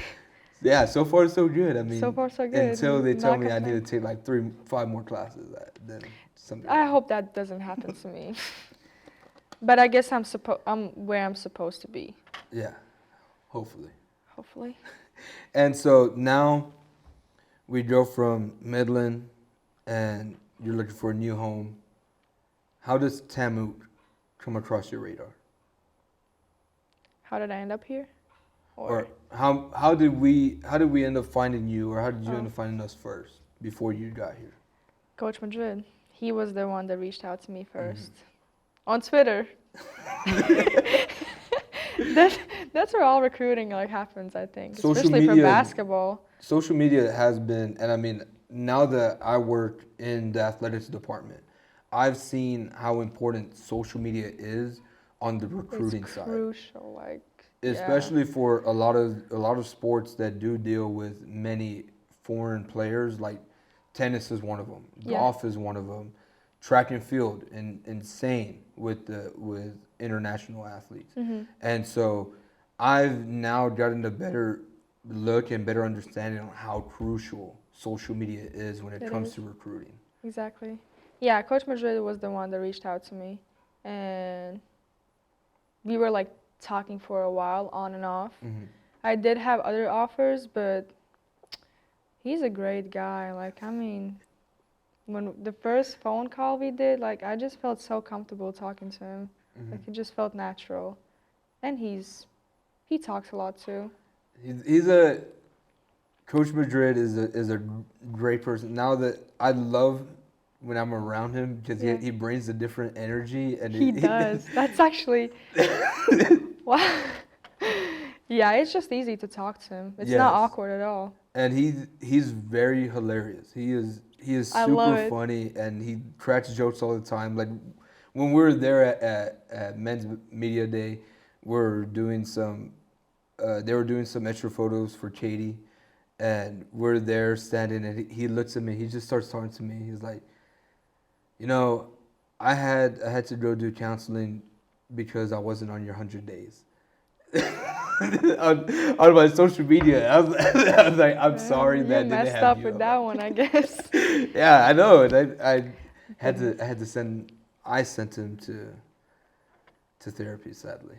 Yeah, so far so good. I mean, so far so good. Until they tell me I need to take like 5 more classes, then something. I hope that doesn't happen to me. But I guess I'm where I'm supposed to be. Yeah, hopefully. Hopefully. And so now we go from Midland, and you're looking for a new home. How does TAMUK come across your radar? How did I end up here? Or how did we end up finding you, or how did you end up finding us first before you got here? Coach Madrid. He was the one that reached out to me first. On Twitter. That's where all recruiting like happens, I think. Especially for basketball. Social media has been, and I mean, now that I work in the athletics department, I've seen how important social media is on the recruiting side. It's crucial, like. Especially for a lot of sports that do deal with many foreign players, like tennis is one of them, golf is one of them, track and field, insane with international athletes. And so I've now gotten a better look and better understanding on how crucial social media is when it comes to recruiting. Exactly. Yeah, Coach Madrid was the one that reached out to me, and we were like talking for a while on and off. I did have other offers, but he's a great guy. Like, I mean, when the first phone call we did, like, I just felt so comfortable talking to him. Like, it just felt natural. And he talks a lot too. Coach Madrid is a great person. Now that I love when I'm around him because he brings a different energy, and he does. That's actually wow. Yeah, it's just easy to talk to him. It's not awkward at all. And he's very hilarious. He is super funny, and he cracks jokes all the time. Like when we were there at Men's Media Day, they were doing some extra photos for Katie, and we're there standing, and he looks at me. He just starts talking to me. He's like, You know, I had to go do counseling because I wasn't on your 100 days. on my social media, I was like, I'm sorry You that I didn't messed have up you with on that my. one, I guess. Yeah, I know. And Goodness. I had to send. I sent him to therapy, sadly.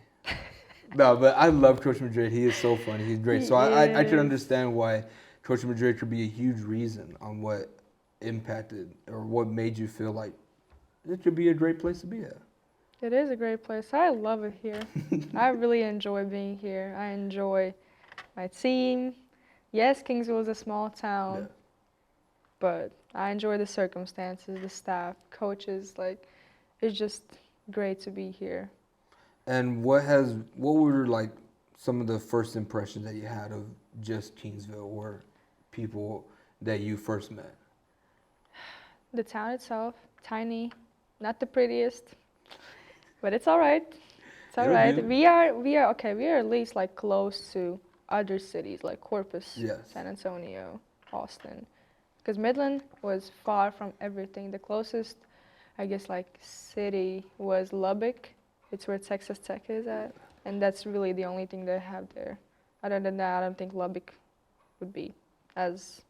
No, but I love Coach Madrid. He is so funny. He's great. He So I can is. understand why Coach Madrid could be a huge reason on what impacted or what made you feel like it could be a great place to be at. It is a great place. I love it here. I really enjoy being here. I enjoy my team. Yes, Kingsville is a small Yeah. town, but I enjoy the circumstances, the staff, coaches. Like, it's just great to be here. And what were like some of the first impressions that you had of just Kingsville or people that you first met? The town itself, tiny, not the prettiest, but it's all right. It's all It'll right. do. We are okay. We are at least like close to other cities like Corpus, Yes. San Antonio, Austin. Because Midland was far from everything. The closest, I guess, like city was Lubbock. It's where Texas Tech is at, and that's really the only thing they have there. Other than that, I don't think Lubbock would be as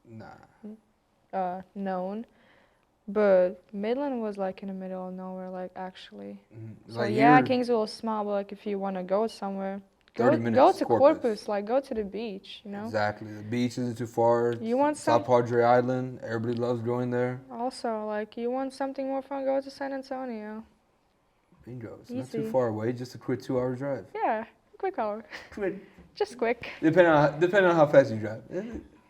Nah. known. But Midland was like in the middle of nowhere, like actually. Mm-hmm. So Like yeah, you're Kingsville is small, but like if you want to go somewhere, 30 go minutes to Corpus. Corpus, like go to the beach, you know. Exactly. The beach isn't too far. You want South some Padre Island. Everybody loves going there. also like you want something more fun, go to San Antonio. Bingo. It's not too Easy. far away. Just a quick 2 hour drive. Yeah, quick hour, Quick. just quick. Depending on how fast you drive.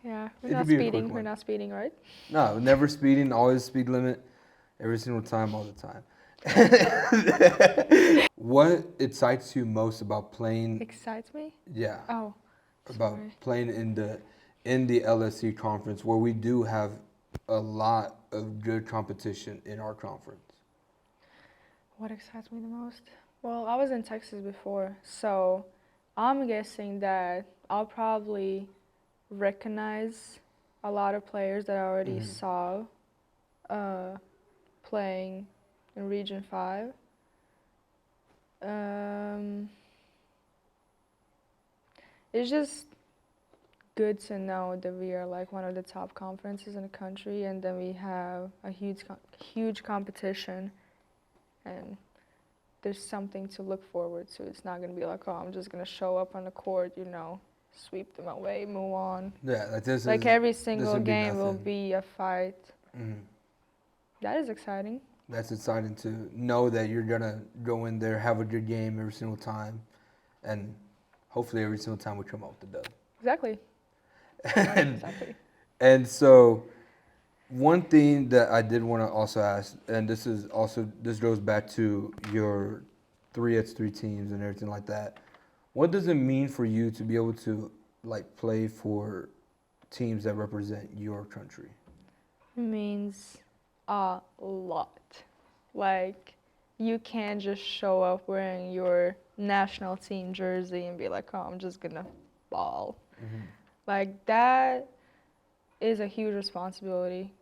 Yeah, It could be a quick We're one. not speeding, right? No, never speeding. Always speed limit. Every single time, all the time. What excites you most about playing? Excites me. Yeah, Oh, about sorry. playing in the LSC conference, where we do have a lot of good competition in our conference. What excites me the most? Well, I was in Texas before, so I'm guessing that I'll probably recognize a lot of players that I already saw playing in Region 5. It's just good to know that we are like one of the top conferences in the country, and then we have a huge competition, and there's something to look forward to. It's not gonna be like, oh, I'm just gonna show up on the court, sweep them away, move on. Yeah, like this Like is every this single would be game will nothing. be a fight. Mhm. That is exciting. That's exciting to know that you're gonna go in there, have a good game every single time, and hopefully every single time we come out with the dub. Exactly. and, Exactly. and so one thing that I did want to also ask, and this goes back to your 3x3 teams and everything like that. What does it mean for you to be able to like play for teams that represent your country? It means a lot. Like, you can't just show up wearing your national team jersey and be like, oh, I'm just gonna ball. Like, that is a huge responsibility,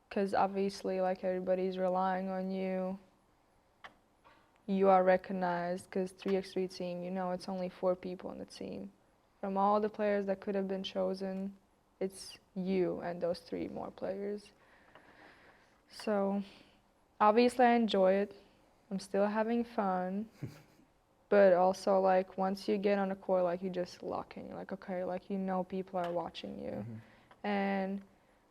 because obviously, like, everybody's relying on you. You are recognized, because 3x3 team, it's only 4 people on the team. From all the players that could have been chosen, it's you and those 3 more players. So, obviously, I enjoy it. I'm still having fun. But also, like, once you get on the court, like, you just lock in. You're like, okay, like, people are watching you. And,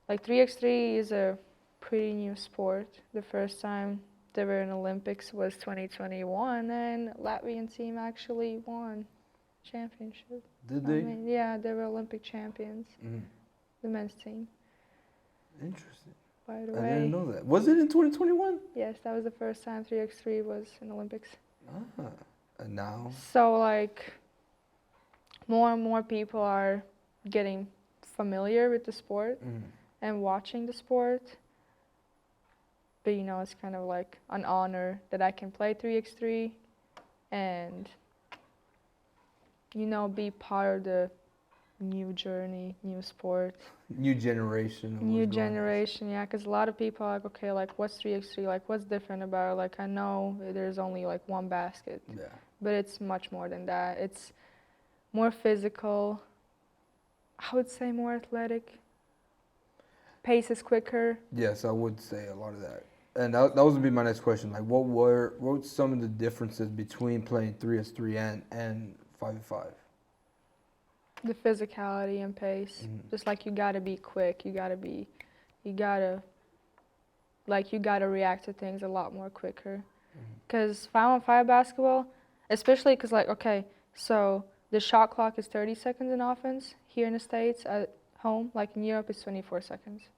like, 3x3 is a pretty new sport. The first time they were in Olympics was 2021, and Latvian team actually won championship. Did they? Yeah, they were Olympic champions, the men's team. Interesting. By the I way, didn't know that. Was it in 2021? yes, that was the first time 3x3 was in Olympics. Ah, and now? So, like, more and more people are getting familiar with the sport and watching the sport. But, it's kind of like an honor that I can play 3x3 and, be part of the new journey, new sport. New generation. New generation, yeah, because a lot of people are like, okay, like what's 3x3? Like what's different about it? Like I know there's only like one basket, Yeah. but it's much more than that. It's more physical. I would say more athletic. Pace is quicker. Yes, I would say a lot of that. And that was gonna be my next question. Like, what were some of the differences between playing 3x3 and 5v5? The physicality and pace. Just like you gotta be quick. You gotta react to things a lot more quicker. Because 5-on-5 basketball, especially because like, okay, so the shot clock is 30 seconds in offense here in the States at home. Like in Europe, it's 24 seconds.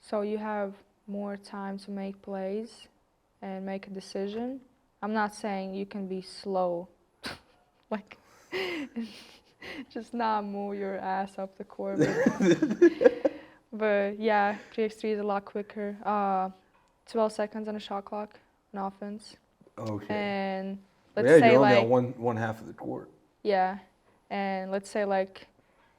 So you have more time to make plays and make a decision. I'm not saying you can be slow, like just not move your ass up the court. But yeah, 3x3 is a lot quicker. 12 seconds on a shot clock on offense. Okay. And let's yeah, say you're only like on one half of the court. yeah, and let's say like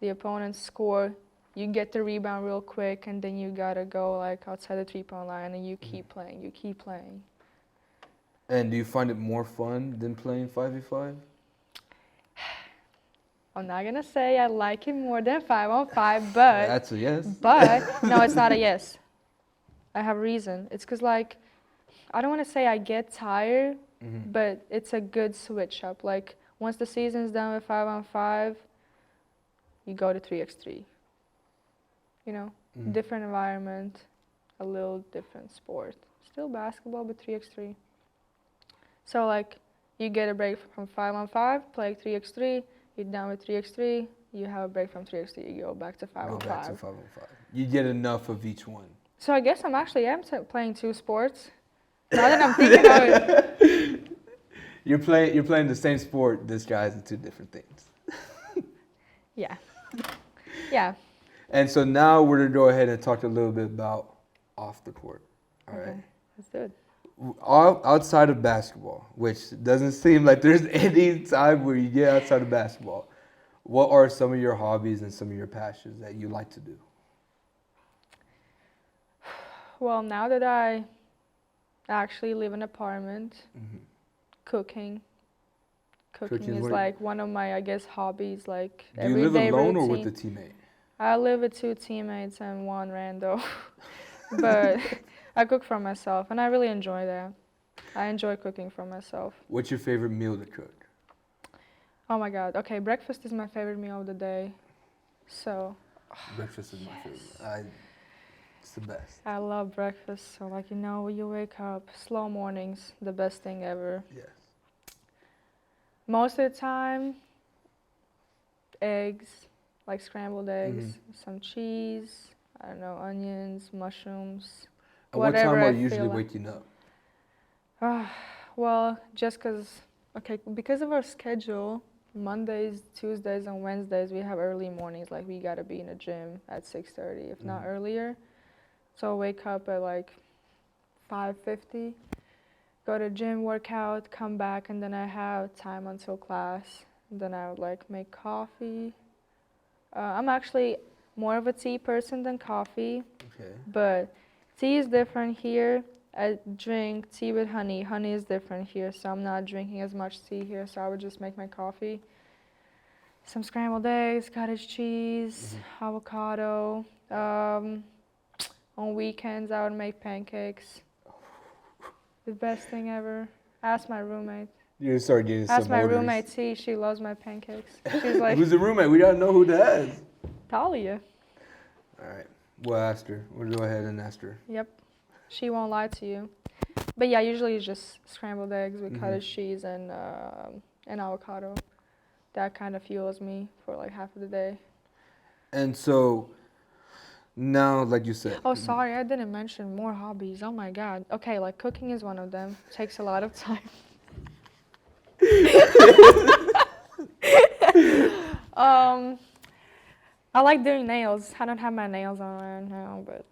the opponents score, you get the rebound real quick, and then you gotta go like outside the 3-point line, and you keep playing. You keep playing. And do you find it more fun than playing 5v5? I'm not gonna say I like it more than 5-on-5, but That's a yes. But no, it's not a yes. I have a reason. It's because like I don't want to say I get tired, but it's a good switch up. Like once the season's done with 5-on-5, you go to 3x3. You know, different environment, a little different sport. Still basketball, but 3x3. So like you get a break from 5-on-5, play 3x3. You're done with 3x3. You have a break from 3x3. You go back to 5-on-5. Go back to 5-on-5. You get enough of each one. So I guess I'm playing two sports. Now that I'm thinking of it. You're playing the same sport disguised in two different things. Yeah. Yeah. And so now we're going to go ahead and talk a little bit about off the court. All right. Let's do it. Outside of basketball, which doesn't seem like there's any time where you get outside of basketball, what are some of your hobbies and some of your passions that you like to do? Well, now that I actually live in an apartment, cooking is like one of my, I guess, hobbies. Like do you live alone or with a teammate? I live with 2 teammates and 1 rando, but I cook for myself, and I really enjoy that. I enjoy cooking for myself. What's your favorite meal to cook? Oh my God. Okay, breakfast is my favorite meal of the day. So. Breakfast is my favorite. It's the best. I love breakfast. So like, you know, when you wake up, slow mornings, the best thing ever. Yes. Most of the time, eggs, like scrambled eggs, some cheese, I don't know, onions, mushrooms. At what time are you usually waking up? Well, just because of our schedule, Mondays, Tuesdays, and Wednesdays, we have early mornings. Like, we got to be in the gym at 6:30, if not earlier. So I wake up at like 5:50, go to gym, workout, come back, and then I have time until class. And then I would like make coffee. I'm actually more of a tea person than coffee. Okay. But tea is different here. I drink tea with honey. Honey is different here, so I'm not drinking as much tea here, so I would just make my coffee. Some scrambled eggs, cottage cheese, avocado. On weekends, I would make pancakes. The best thing ever. Ask my roommate. You start getting some Ask my orders. roommate, T. She loves my pancakes. She's like, who's the roommate? We gotta know who that is. Talia. All right. We'll ask her. We'll go ahead and ask her. Yep. She won't lie to you. But yeah, usually it's just scrambled eggs with cottage cheese and avocado. That kind of fuels me for like half of the day. And so now, like you said. Oh, sorry, I didn't mention more hobbies. Oh my God. Okay, like cooking is one of them. Takes a lot of time. I like doing nails. I don't have my nails on right now, but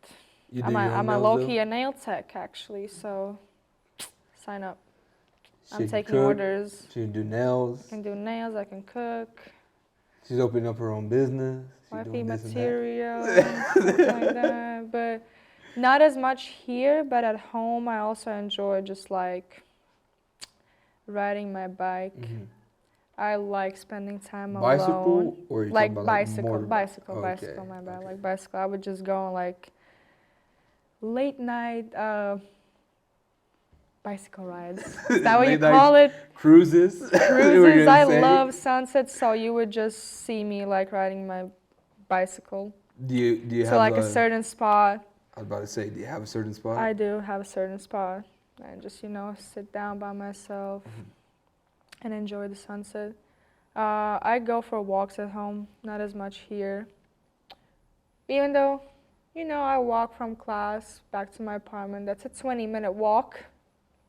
I'm a low-key a nail tech actually, so sign up. I'm taking orders. So you can do nails. I can do nails, I can cook. She's opening up her own business. Wifey material, something like that. But not as much here, but at home I also enjoy just like riding my bike. Mm-hmm. I like spending time Bicycle, alone. or are you Like talking about bicycle, like bicycle, okay. bicycle, my bad. Like bicycle. I would just go on like late night bicycle rides. Is that what you call it? Cruises. Cruises. I love sunsets, so you would just see me like riding my bicycle. Do you to have like a certain spot? I was about to say, do you have a certain spot? I do have a certain spot, and just sit down by myself and enjoy the sunset. I go for walks at home, not as much here. Even though, I walk from class back to my apartment. That's a 20-minute walk.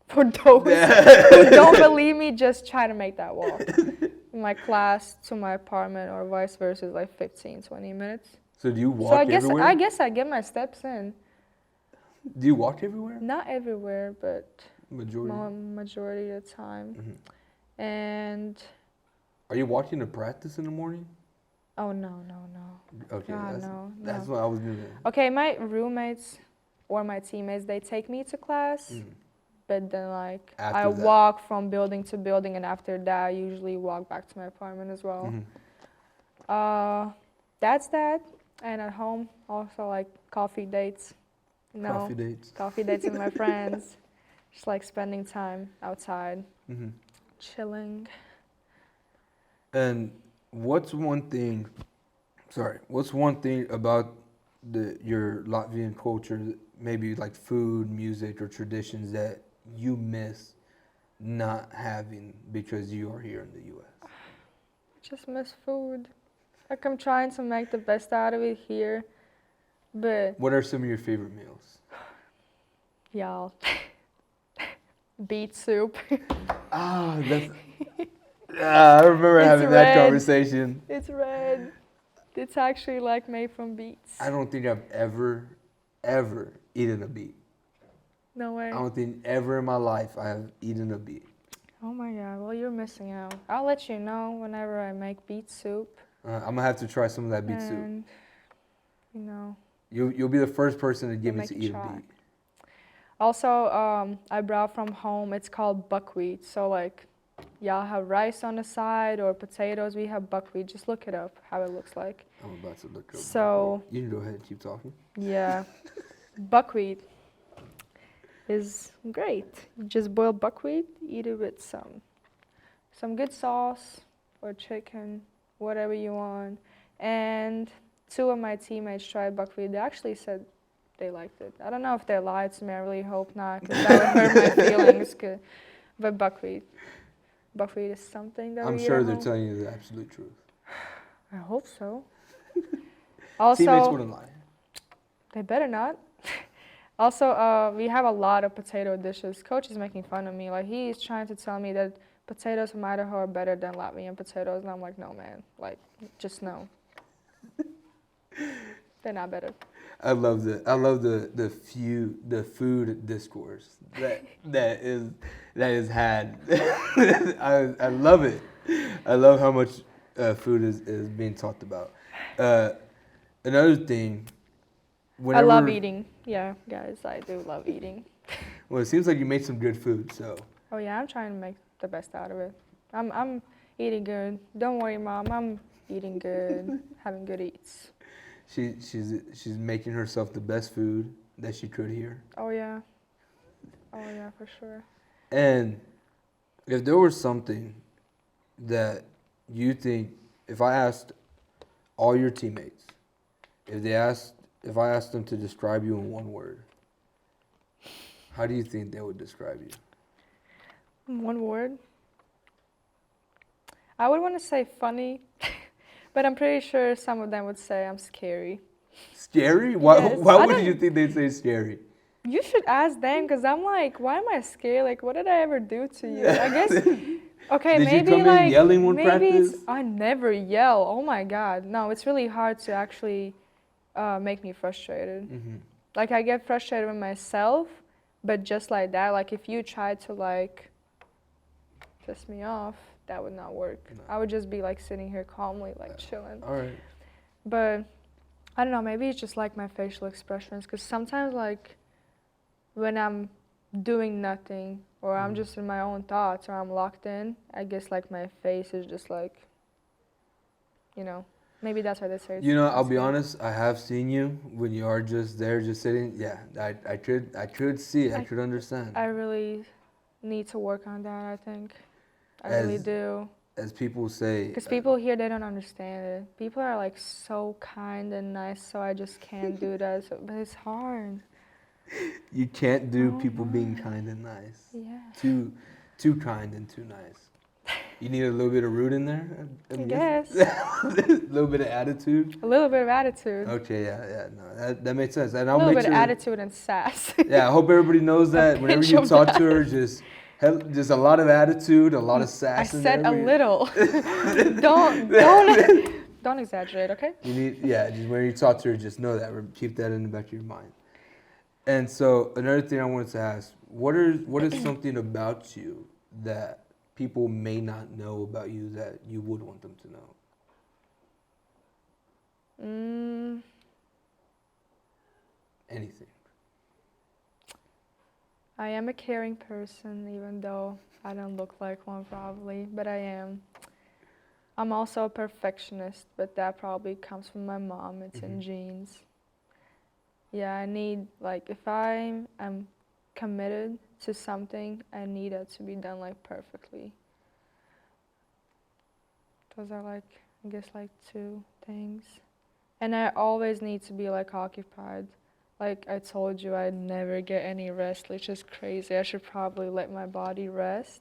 For those who don't believe me, just try to make that walk. My class to my apartment or vice versa is like 15, 20 minutes. So do you walk everywhere? I guess I get my steps in. Do you walk everywhere? Not everywhere, but majority of the time. And are you walking to practice in the morning? Oh no. Okay, No. That's what I was doing. Okay, my roommates or my teammates, they take me to class. But then I walk from building to building, and after that I usually walk back to my apartment as well. That's that. And at home also like coffee dates. Coffee dates with my friends. Just like spending time outside, chilling. And what's one thing about your Latvian culture, maybe like food, music, or traditions that you miss not having because you are here in the U.S.? Just miss food. Like I'm trying to make the best out of it here, but... What are some of your favorite meals? Y'all, beet soup. I remember having that conversation. It's red. It's actually like made from beets. I don't think I've ever eaten a beet. No way. I don't think ever in my life I have eaten a beet. Oh my God, well you're missing out. I'll let you know whenever I make beet soup. I'm gonna have to try some of that beet soup. You'll be the first person to give me to eat a beet. Also, I brought from home, it's called buckwheat. So like, y'all have rice on the side or potatoes, we have buckwheat. Just look it up, how it looks like. I'm about to look it up. So, you can go ahead and keep talking. Yeah, buckwheat is great. You just boil buckwheat, eat it with some good sauce or chicken, whatever you want. And 2 of my teammates tried buckwheat. They actually said they liked it. I don't know if they lied to me. I really hope not, because that would hurt my feelings. But buckwheat is something that I'm sure they're telling you the absolute truth. I hope so. Also, teammates wouldn't lie. They better not. Also, we have a lot of potato dishes. Coach is making fun of me. Like, he's trying to tell me that potatoes from Idaho are better than Latvian potatoes. And I'm like, no, man. Like, just no. They're not better. I love the food discourse that is had. I love it. I love how much food is being talked about. Another thing. I love eating. Yeah, guys, I do love eating. Well, it seems like you made some good food, so. Oh yeah, I'm trying to make the best out of it. I'm eating good. Don't worry, Mom. I'm eating good, having good eats. She's making herself the best food that she could here. Oh yeah, for sure. And if there was something that you think, if I asked all your teammates, if I asked them to describe you in one word, how do you think they would describe you? One word? I would want to say funny, but I'm pretty sure some of them would say I'm scary. Scary? Why would you think they'd say scary? You should ask them, because I'm like, why am I scared? Like, what did I ever do to you? I guess, okay, did maybe you come in yelling one practice? I never yell. Oh my God. No, it's really hard to actually make me frustrated. Mm-hmm. Like, I get frustrated with myself, but just like that, like if you try to like piss me off, that would not work. No. I would just be like sitting here calmly, like chilling. All right. But I don't know, maybe it's just like my facial expressions, because sometimes like when I'm doing nothing or I'm just in my own thoughts or I'm locked in, I guess like my face is just like, you know, maybe that's why they say it's You know, I'll be sensitive. honest. I have seen you when you are just there, just sitting. Yeah, I could see it. I could understand. I really need to work on that, I think. I really As- do. As people say, Because people here, they don't understand it. People are like so kind and nice, so I just can't do that. So, but it's hard. you can't do Oh people being my. kind and nice. Yeah. Too kind and too nice. You need a little bit of rude in there. I guess. A little bit of attitude. A little bit of attitude. Okay, yeah, no, that makes sense. And A I'll little make bit sure. of attitude and sass. Yeah, I hope everybody knows that whenever pinch you of talk to that. her, just a lot of attitude, a lot of sass. I in said there. a little. Don't exaggerate, okay? You need, yeah, just when you talk to her, just know that. Keep that in the back of your mind. And so another thing I wanted to ask, what is something about you that people may not know about you that you would want them to know? Anything. I am a caring person, even though I don't look like one probably, but I am. I'm also a perfectionist, but that probably comes from my mom. It's in genes. Yeah, I need, like, if I am committed to something, I need it to be done, like, perfectly. Those are, like, I guess, like, two things. And I always need to be, like, occupied. Like I told you, I'd never get any rest, which is crazy. I should probably let my body rest.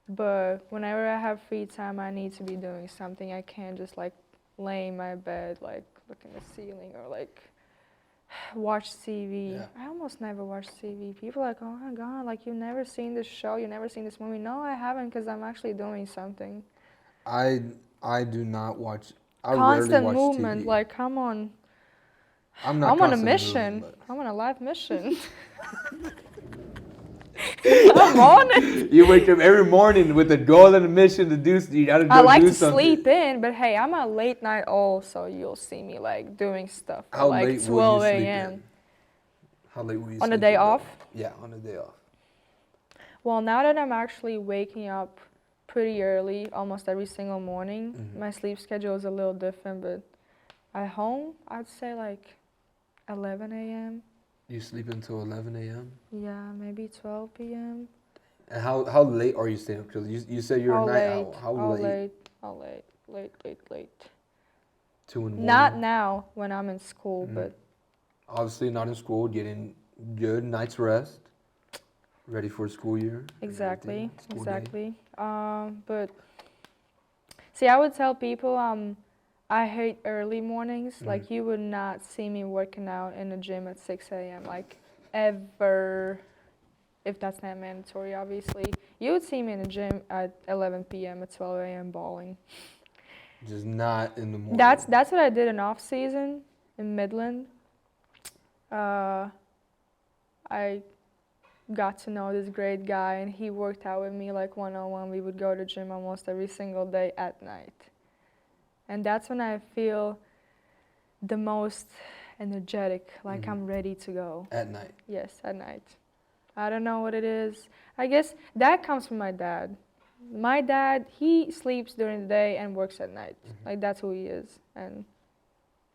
But whenever I have free time, I need to be doing something. I can't just, like, lay in my bed, like, look in the ceiling or, like, watch TV. Yeah. I almost never watch TV. People are like, oh my God, like, you've never seen this show, you've never seen this movie. No, I haven't, because I'm actually doing something. I do not watch. I Constant rarely watch movement, TV. like, come on. I'm not I'm on a constantly mission. moving, I'm on a life mission. I'm on it. You wake up every morning with a goal and a mission to do. You gotta go I like do to something. sleep in, but hey, I'm a late night owl, so you'll see me like doing stuff at How like late 12 will you sleep a.m. in? How late will you On sleep a day in? off? Yeah, on a day off. Well, now that I'm actually waking up pretty early, almost every single morning, my sleep schedule is a little different, but at home, I'd say like 11 a.m. You sleep until 11 a.m. Yeah, maybe 12 p.m. And how late are you staying up? Because you said you're a night owl. How late? Late. 2 in the morning. Not now when I'm in school, but Obviously not in school. Getting good night's rest. Ready for a school year. and exactly. everything, school day. But see, I would tell people I hate early mornings. Like, you would not see me working out in the gym at 6 a.m. like ever. If that's not mandatory, obviously. You would see me in the gym at 11 p.m. at 12 a.m. bawling. Just not in the morning. That's what I did in off season in Midland. I got to know this great guy, and he worked out with me like one-on-one. We would go to the gym almost every single day at night. And that's when I feel the most energetic, like I'm ready to go. At night. Yes, at night. I don't know what it is. I guess that comes from my dad. My dad, he sleeps during the day and works at night. Like, that's who he is. And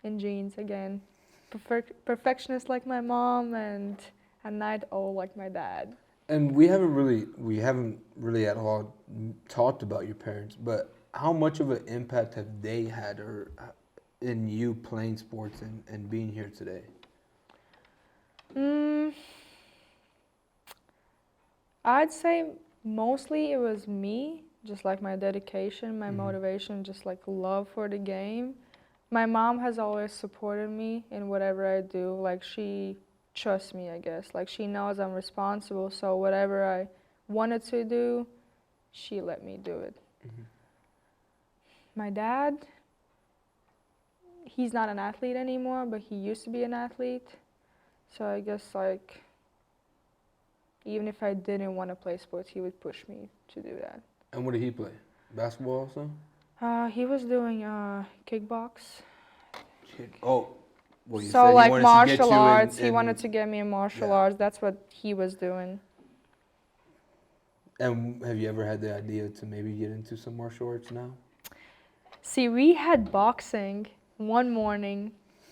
in genes, again. Perfectionist like my mom, and a night owl like my dad. And we haven't really at all talked about your parents, but how much of an impact have they had or in you playing sports and being here today? I'd say mostly it was me, just like my dedication, my motivation, just like love for the game. My mom has always supported me in whatever I do. Like, she trusts me, I guess. Like, she knows I'm responsible, so whatever I wanted to do, she let me do it. My dad, he's not an athlete anymore, but he used to be an athlete. So I guess, like, even if I didn't want to play sports, he would push me to do that. And what did he play? Basketball also? He was doing kickbox. Oh, well, you So said he like wanted to get martial you arts. He in, wanted to get me in martial yeah. arts. That's what he was doing. And have you ever had the idea to maybe get into some martial arts now? See, we had boxing one morning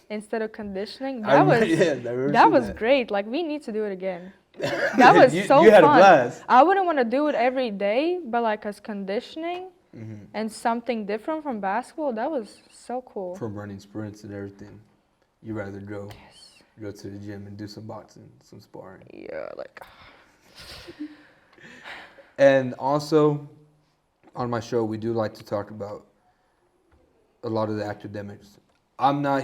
instead of conditioning. I That was remember that seeing was that. great. Like we need to do it again. That was you, so you had fun. a blast. I wouldn't want to do it every day, but like as conditioning Mm-hmm. and something different from basketball, that was so cool. From running sprints and everything, you rather go Yes. to the gym and do some boxing, some sparring. Yeah, like. And also, on my show, we do like to talk about a lot of the academics. I'm not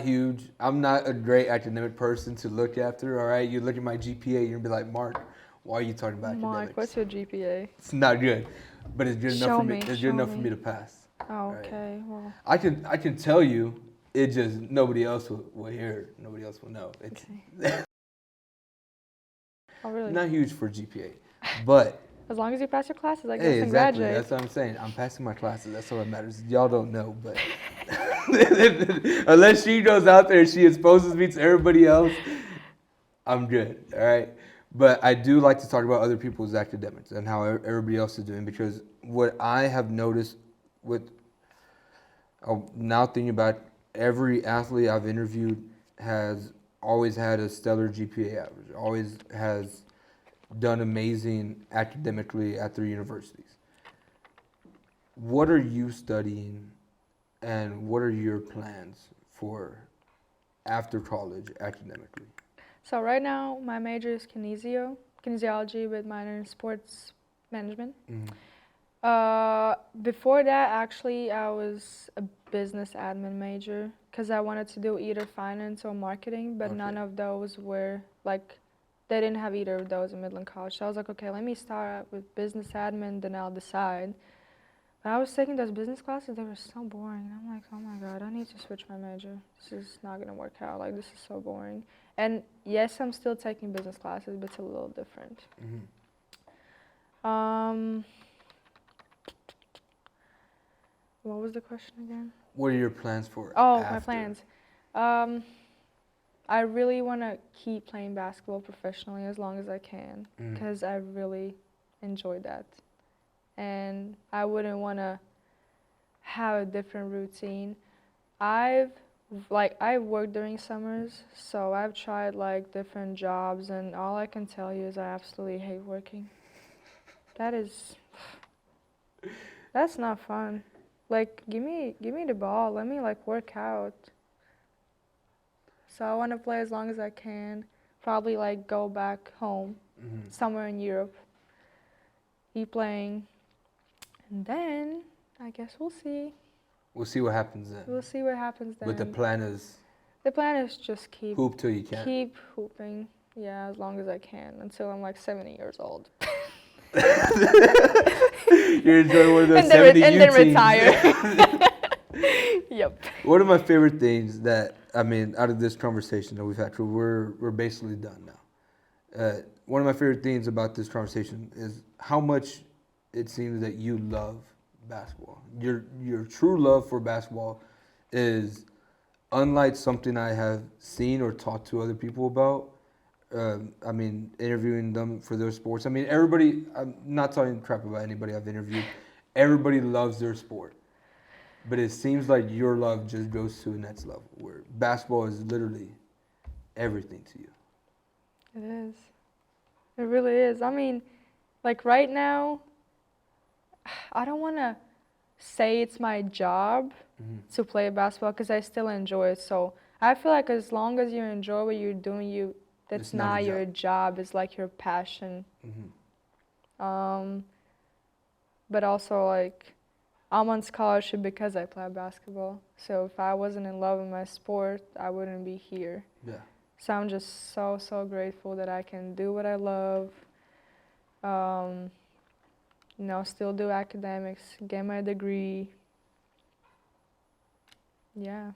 a great academic person to look after, all right? You look at my GPA, you'll be like, Mark, why are you talking about academics? Mark, what's your GPA? It's not good, but it's good enough Show for me. me, It's show good enough for me. me to pass. Oh, Right. okay. Well, I can tell you, it just nobody else will hear, nobody else will know. It's okay. Oh, really? not huge for GPA, but As long as you pass your classes, I guess, hey, and exactly. graduate. That's what I'm saying. I'm passing my classes. That's all that matters. Y'all don't know, but unless she goes out there and she exposes me to everybody else, I'm good. All right. But I do like to talk about other people's academics and how everybody else is doing, because what I have noticed with now thinking about every athlete I've interviewed has always had a stellar GPA average, always has done amazing academically at their universities. What are you studying and what are your plans for after college academically? So right now, my major is kinesiology with minor in sports management. Mm-hmm. Before that, actually, I was a business admin major because I wanted to do either finance or marketing, but none of those were like, they didn't have either of those in Midland College. So I was like, okay, let me start out with business admin, then I'll decide. But I was taking those business classes, they were so boring. And I'm like, oh my God, I need to switch my major. This is not gonna work out. Like, this is so boring. And yes, I'm still taking business classes, but it's a little different. Mm-hmm. What was the question again? What are your plans for my after? plans. I really want to keep playing basketball professionally as long as I can because I really enjoy that. And I wouldn't want to have a different routine. I work during summers, so I've tried like different jobs, and all I can tell you is I absolutely hate working. That's not fun. Like, give me the ball. Let me like work out. So I want to play as long as I can. Probably like go back home, somewhere in Europe. Keep playing, and then I guess we'll see. We'll see what happens then. We'll see what happens then. But the plan is just keep hoop till you can. keep hooping. Yeah, as long as I can until I'm like 70 years old. You're enjoying one of those and 70 then teams. retire. Yep. One of my favorite things that, I mean, out of this conversation that we've had, we're basically done now. One of my favorite things about this conversation is how much it seems that you love basketball. Your true love for basketball is unlike something I have seen or talked to other people about. I mean, interviewing them for their sports. I mean, everybody, I'm not talking crap about anybody I've interviewed. Everybody loves their sport. But it seems like your love just goes to the next level, where basketball is literally everything to you. It is. It really is. I mean, like right now, I don't want to say it's my job to play basketball because I still enjoy it. So I feel like as long as you enjoy what you're doing, that's not your job. It's like your passion. But also like I'm on scholarship because I play basketball. So if I wasn't in love with my sport, I wouldn't be here. Yeah. So I'm just so grateful that I can do what I love. Still do academics, get my degree. Yeah.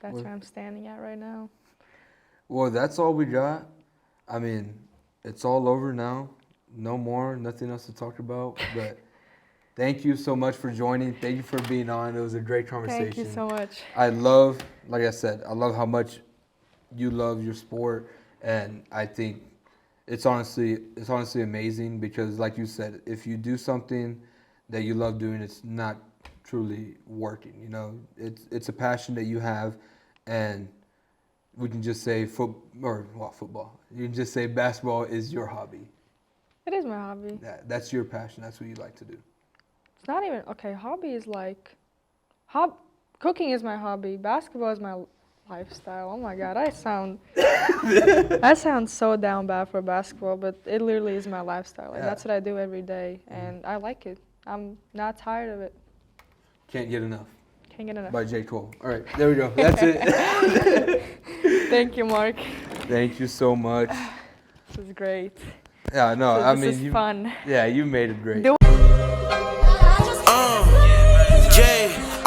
That's where I'm standing at right now. Well, that's all we got. I mean, it's all over now. No more, nothing else to talk about. But Thank you so much for joining. Thank you for being on. It was a great conversation. Thank you so much. I love, like I said, I love how much you love your sport, and I think it's honestly amazing because, like you said, if you do something that you love doing, it's not truly working. You know, it's a passion that you have, and we can just say football. You can just say basketball is your hobby. It is my hobby. That's your passion. That's what you like to do. It's not even, okay, hobby is like, cooking is my hobby. Basketball is my lifestyle. Oh my God, I sound so down bad for basketball, but it literally is my lifestyle. Like, that's what I do every day, and I like it. I'm not tired of it. Can't get enough. Can't get enough. By J. Cole. All right, there we go. That's it. Thank you, Mark. Thank you so much. This is great. Yeah, no, So I this mean, is fun. Yeah, you made it great.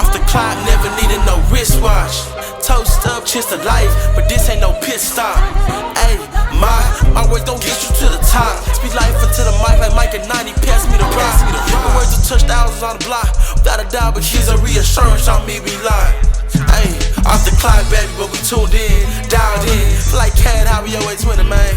Off the clock, never needed no wristwatch. Toast up, cheers to life, but this ain't no pit stop. Ayy, my words gon' get you to the top. Speak life into the mic like Mike at 90, pass me the rock. My words will touch thousands on the block. Without a doubt, but she's a reassurance on me, we lie. Ayy, off the clock, baby, but we tuned in, dialed in. Feel like Cat, how we always winning, man.